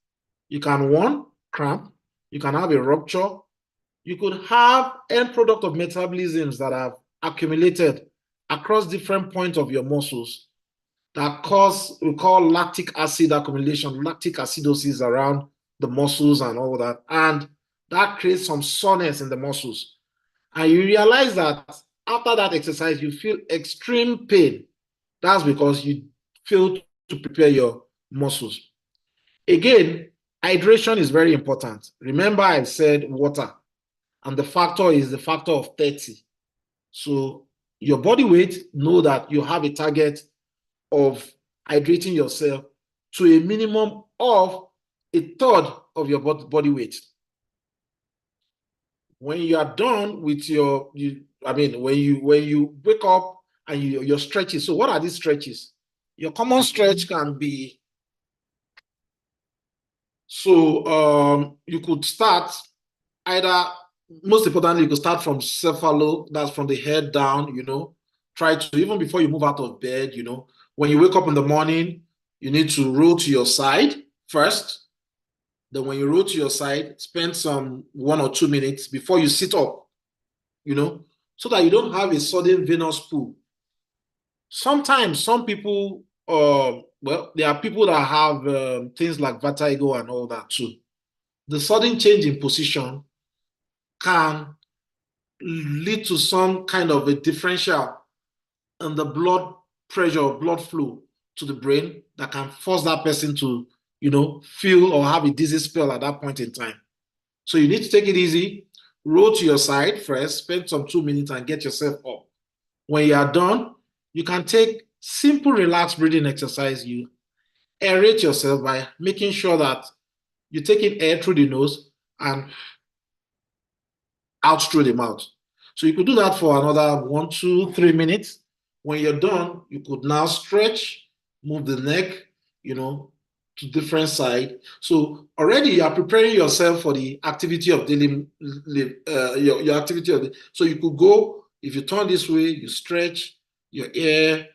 you can, one, cramp, you can have a rupture, you could have end product of metabolisms that have accumulated across different points of your muscles that cause, we call lactic acid accumulation, lactic acidosis around the muscles and all that. And that creates some soreness in the muscles. And you realize that after that exercise, you feel extreme pain. That's because you failed to prepare your muscles. Again, hydration is very important. Remember, I said water, and the factor is the factor of 30. So your body weight, know that you have a target of hydrating yourself to a minimum of a third of your body weight. When you are done with when you wake up and your stretches. So what are these stretches? Your common stretch can be, so you could start either, most importantly, you could start from cephalo, that's from the head down, try to, even before you move out of bed, when you wake up in the morning, you need to roll to your side first. Then when you roll to your side, spend some 1 or 2 minutes before you sit up, so that you don't have a sudden venous pull. Sometimes some people, there are people that have things like vertigo and all that too. The sudden change in position can lead to some kind of a differential in the blood pressure or blood flow to the brain that can force that person to, feel or have a dizzy spell at that point in time. So you need to take it easy, roll to your side first, spend some 2 minutes and get yourself up. When you are done, you can take simple relaxed breathing exercise. You aerate yourself by making sure that you take in air through the nose and out through the mouth. So you could do that for another 1, 2, 3 minutes. When you're done, you could now stretch, move the neck, to different side. So already you are preparing yourself for the activity of daily, your activity of the. So you could go, if you turn this way, you stretch your ear,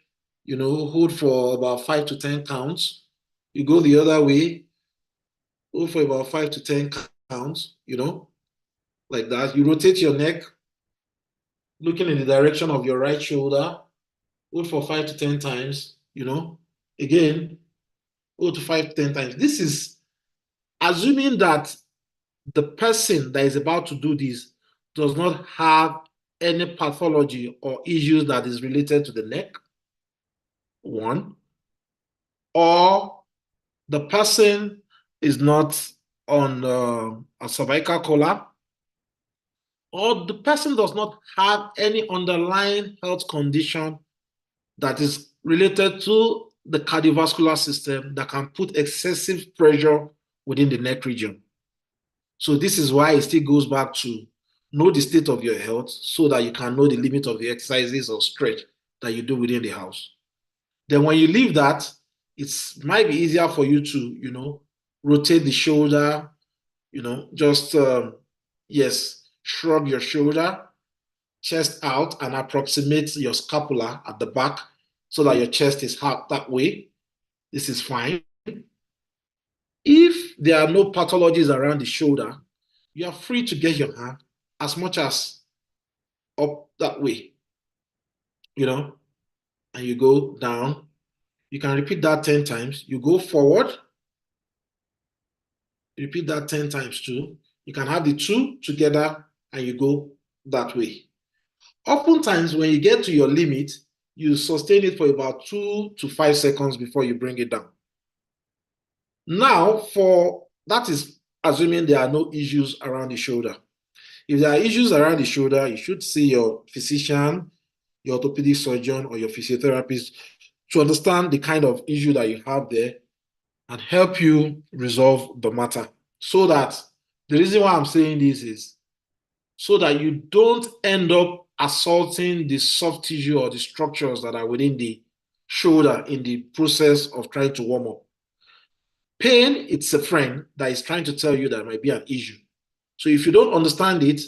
hold for about 5 to 10 counts. You go the other way, hold for about 5 to 10 counts, like that. You rotate your neck, looking in the direction of your right shoulder, hold for 5 to 10 times, again, hold to 5 to 10 times. This is assuming that the person that is about to do this does not have any pathology or issues that is related to the neck, one, or the person is not on a cervical collar, or the person does not have any underlying health condition that is related to the cardiovascular system that can put excessive pressure within the neck region. So this is why it still goes back to know the state of your health so that you can know the limit of the exercises or stretch that you do within the house. Then when you leave that, it might be easier for you to, rotate the shoulder, just, yes, shrug your shoulder, chest out, and approximate your scapula at the back so that your chest is out that way. This is fine. If there are no pathologies around the shoulder, you are free to get your hand as much as up that way, and you go down. You can repeat that 10 times. You go forward, repeat that 10 times too. You can have the two together and you go that way. Oftentimes, when you get to your limit, you sustain it for about 2 to 5 seconds before you bring it down. Now, that is assuming there are no issues around the shoulder. If there are issues around the shoulder, you should see your physician, your orthopedic surgeon, or your physiotherapist to understand the kind of issue that you have there and help you resolve the matter. So that the reason why I'm saying this is so that you don't end up assaulting the soft tissue or the structures that are within the shoulder in the process of trying to warm up. Pain, it's a friend that is trying to tell you there might be an issue. So if you don't understand it,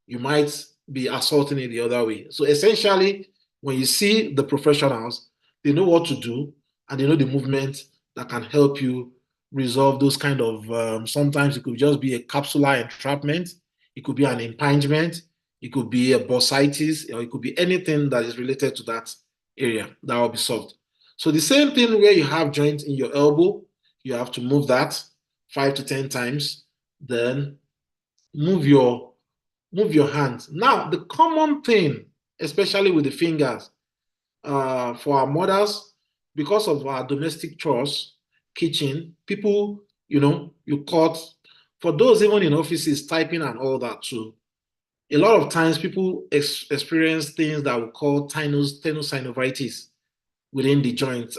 you might be assaulting it the other way. So essentially, when you see the professionals, they know what to do and they know the movement that can help you resolve those kind of, sometimes it could just be a capsular entrapment, it could be an impingement, it could be a bursitis, or it could be anything that is related to that area that will be solved. So the same thing where you have joint in your elbow, you have to move that 5 to 10 times, then move your hands. Now, the common thing, especially with the fingers, for our mothers, because of our domestic chores, kitchen, people, you cut. For those even in offices, typing and all that too, a lot of times people experience things that we call tenosynovitis within the joint,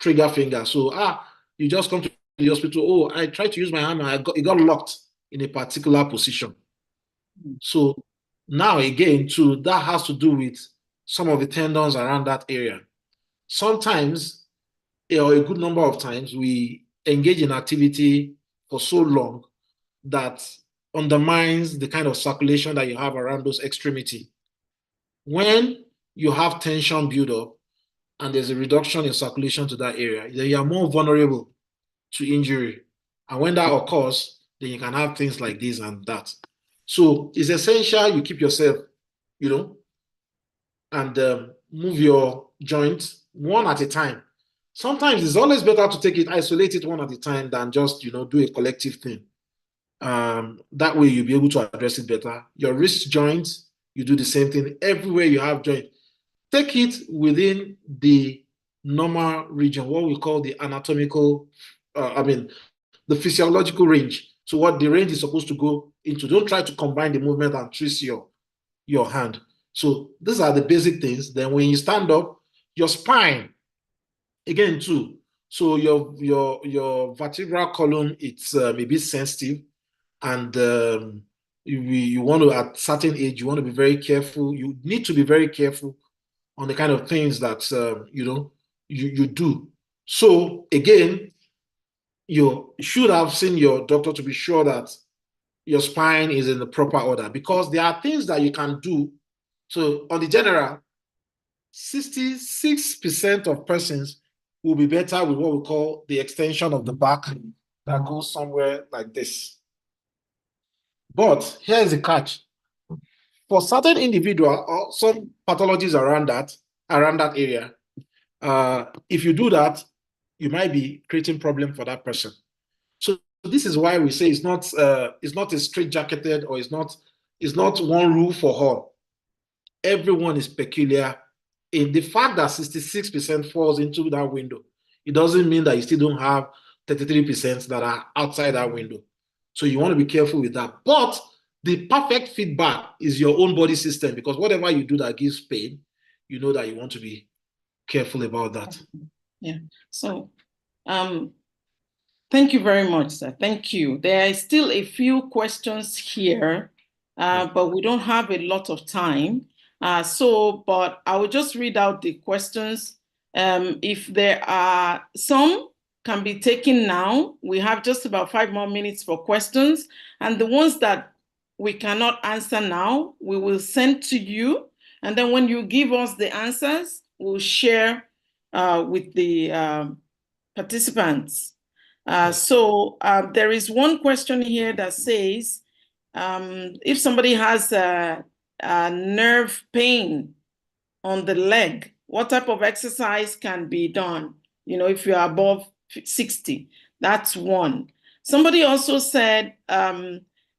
trigger finger. So, you just come to the hospital, oh, I tried to use my hand and it got locked in a particular position. So now again, too, that has to do with some of the tendons around that area. Sometimes, or a good number of times, we engage in activity for so long that undermines the kind of circulation that you have around those extremities. When you have tension build up and there's a reduction in circulation to that area, then you are more vulnerable to injury. And when that occurs, then you can have things like this and that. So it's essential you keep yourself, and move your joints one at a time. Sometimes it's always better to take it, isolate it one at a time than just, do a collective thing. That way you'll be able to address it better. Your wrist joints, you do the same thing. Everywhere you have joint, take it within the normal region, what we call the anatomical the physiological range. So what the range is supposed to go into. Don't try to combine the movement and twist your hand. So these are the basic things. Then when you stand up, your spine, again too. So your vertebral column, it's a bit sensitive, and you want to, at certain age, you want to be very careful. You need to be very careful on the kind of things that you do. So again, you should have seen your doctor to be sure that your spine is in the proper order, because there are things that you can do. So on the general, 66% of persons will be better with what we call the extension of the back that goes somewhere like this. But here's the catch. For certain individual or some pathologies around that area, if you do that, you might be creating problem for that person. So this is why we say it's not a straight-jacketed, or it's not one rule for all. Everyone is peculiar. In the fact that 66% falls into that window, it doesn't mean that you still don't have 33% that are outside that window. So you want to be careful with that. But the perfect feedback is your own body system, because whatever you do that gives pain, you know that you want to be careful about that. Yeah. So thank you very much, sir. Thank you. There are still a few questions here, but we don't have a lot of time. But I will just read out the questions. If there are some, can be taken now. We have just about 5 more minutes for questions. And the ones that we cannot answer now, we will send to you. And then when you give us the answers, we'll share with the participants. There is one question here that says, if somebody has a nerve pain on the leg, what type of exercise can be done? If you're above 60, that's one. Somebody also said,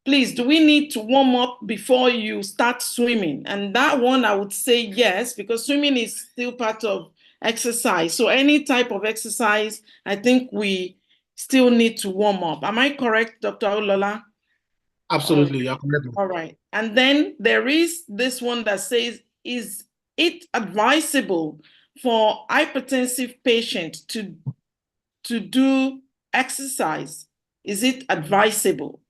please, do we need to warm up before you start swimming? And that one, I would say yes, because swimming is still part of exercise. So any type of exercise, I think we still need to warm up. Am I correct, Dr. Olola? Absolutely, you're correct. All right. And then there is this one that says, is it advisable for hypertensive patients to do exercise? Is it advisable?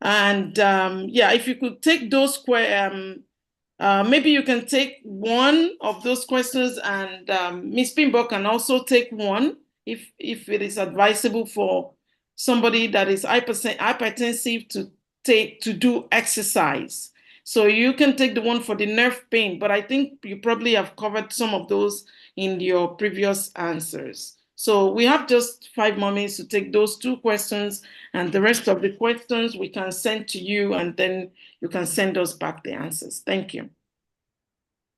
And if you could take those maybe you can take one of those questions, and Ms. Pimbo can also take one if it is advisable for somebody that is hypertensive to do exercise. So you can take the one for the nerve pain, but I think you probably have covered some of those in your previous answers. So we have just 5 more minutes to take those 2 questions, and the rest of the questions we can send to you, and then you can send us back the answers. Thank you.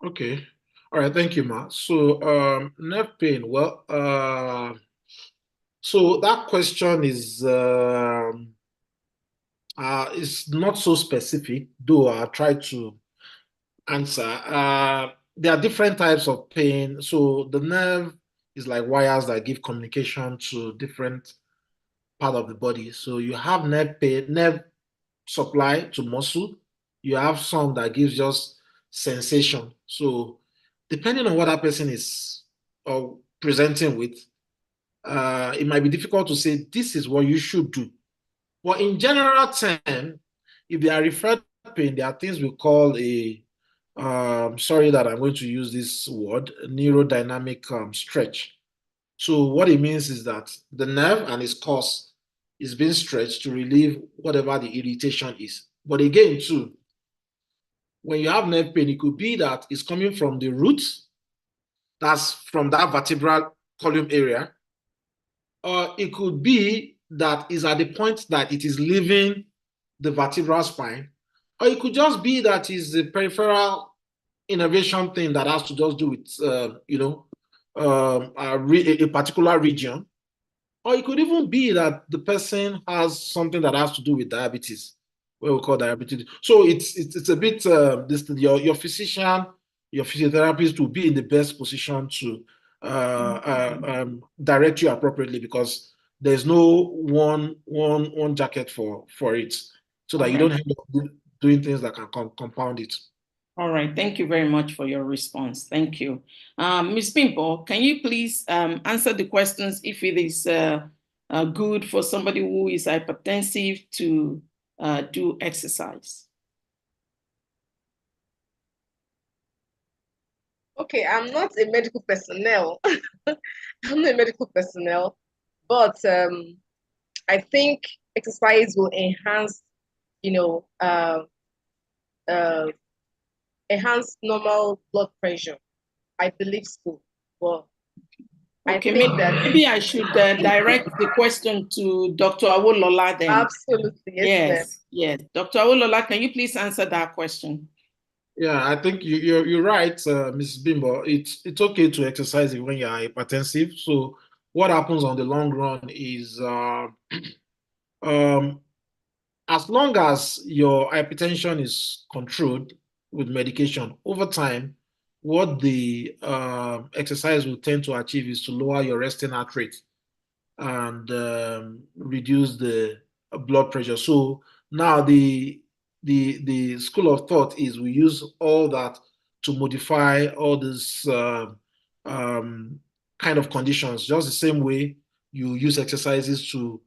Okay. All right. Thank you, Ma. So nerve pain. Well, so that question is not so specific, though I'll try to answer. There are different types of pain. So the nerve is like wires that give communication to different part of the body. So you have nerve pain, nerve supply to muscle. You have some that gives just sensation. So depending on what that person is presenting with, it might be difficult to say this is what you should do. But in general term, if they are referred pain, there are things we call sorry that I'm going to use this word, neurodynamic stretch. So what it means is that the nerve and its cause is being stretched to relieve whatever the irritation is. But again, too, when you have nerve pain, it could be that it's coming from the roots, that's from that vertebral column area, or it could be that is at the point that it is leaving the vertebral spine, or it could just be that is the peripheral innervation thing that has to just do with a particular region, or it could even be that the person has something that has to do with diabetes, what we call diabetes. So it's a bit your physician, your physiotherapist will be in the best position to direct you appropriately, because there's no one jacket for it, so that you don't end up doing things that can compound it. All right. Thank you very much for your response. Thank you. Ms. Bimbo, can you please answer the questions if it is good for somebody who is hypertensive to do exercise? Okay, I'm not a medical personnel. I'm not a medical personnel, but I think exercise will enhance, enhance normal blood pressure. I believe so. But Okay, I think that maybe I should direct the question to Dr. Awolola then. Absolutely, yes. Yes. Dr. Awolola, can you please answer that question? Yeah, I think you're right, Mrs. Bimbo. It's okay to exercise when you're hypertensive. So what happens on the long run is as long as your hypertension is controlled with medication, over time, what the exercise will tend to achieve is to lower your resting heart rate and reduce the blood pressure. So now the school of thought is we use all that to modify all these kind of conditions, just the same way you use exercises to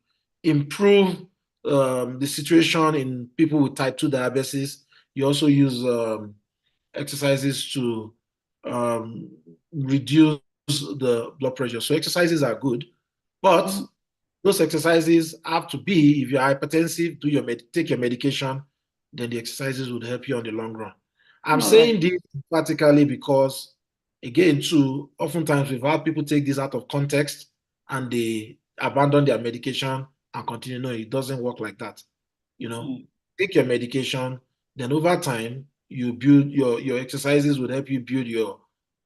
improve the situation in people with type 2 diabetes. You also use exercises to reduce the blood pressure. So exercises are good, but those exercises have to be, if you're hypertensive, take your medication, then the exercises would help you on the long run. I'm saying this emphatically because, again, too, oftentimes we've had people take this out of context and they abandon their medication and continue. No, it doesn't work like that. Take your medication, then over time, you build your exercises would help you build your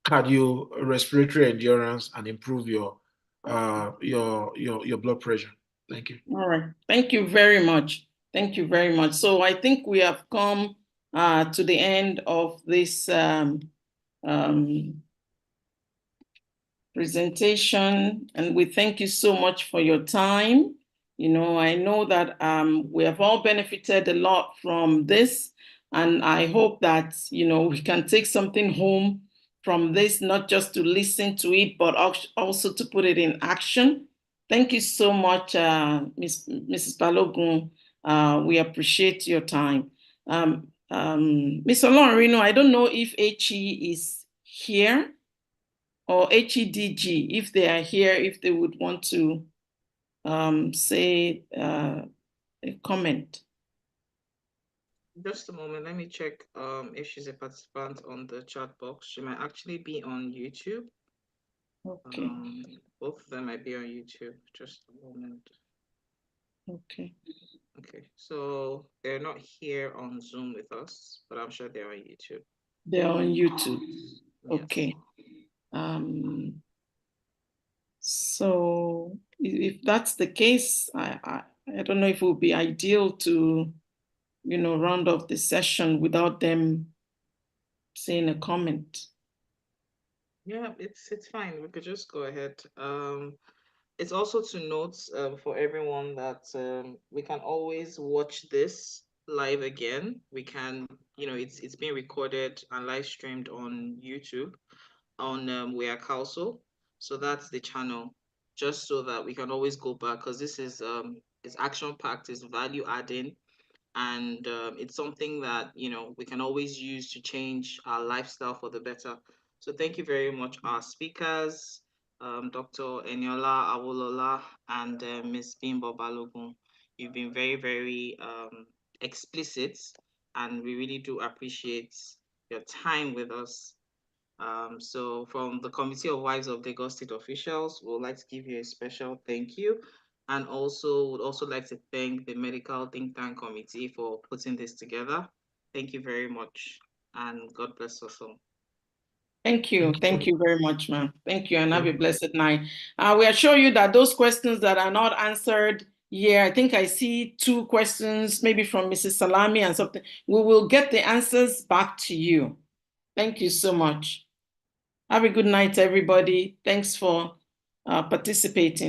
cardiorespiratory endurance and improve your blood pressure. Thank you. All right. Thank you very much. Thank you very much. So I think we have come to the end of this presentation, and we thank you so much for your time. I know that we have all benefited a lot from this, and I hope that, we can take something home from this, not just to listen to it, but also to put it in action. Thank you so much, Mrs. Balogun. We appreciate your time. Ms. Olorunrinu, I don't know if HE is here or HEDG, if they are here, if they would want to say a comment. Just a moment, let me check if she's a participant on the chat box. She might actually be on YouTube. Okay. Both of them might be on YouTube. Just a moment. Okay. Okay, so they're not here on Zoom with us, but I'm sure they're on YouTube. They're on YouTube. Yes. Okay. So if that's the case, I don't know if it would be ideal to, round off the session without them saying a comment. Yeah, it's fine. We could just go ahead. It's also to note for everyone that we can always watch this live again. We can, it's being recorded and live streamed on YouTube on We Are COWLSO. So that's the channel, just so that we can always go back, because this is it's action packed, it's value adding, and it's something that we can always use to change our lifestyle for the better. So thank you very much, our speakers, Dr. Eniola Awolola and Ms. Bimbo Balogun. You've been very, very explicit, and we really do appreciate your time with us. So from the Committee of Wives of Lagos State Officials, we would like to give you a special thank you, and also would also like to thank the Medical Think Tank Committee for putting this together. Thank you very much, and God bless us all. Thank you. Thank you very much, ma'am. Thank you, and have a blessed night. We assure you that those questions that are not answered here, I think I see 2 questions, maybe from Mrs. Salami and something. We will get the answers back to you. Thank you so much. Have a good night, everybody. Thanks for participating.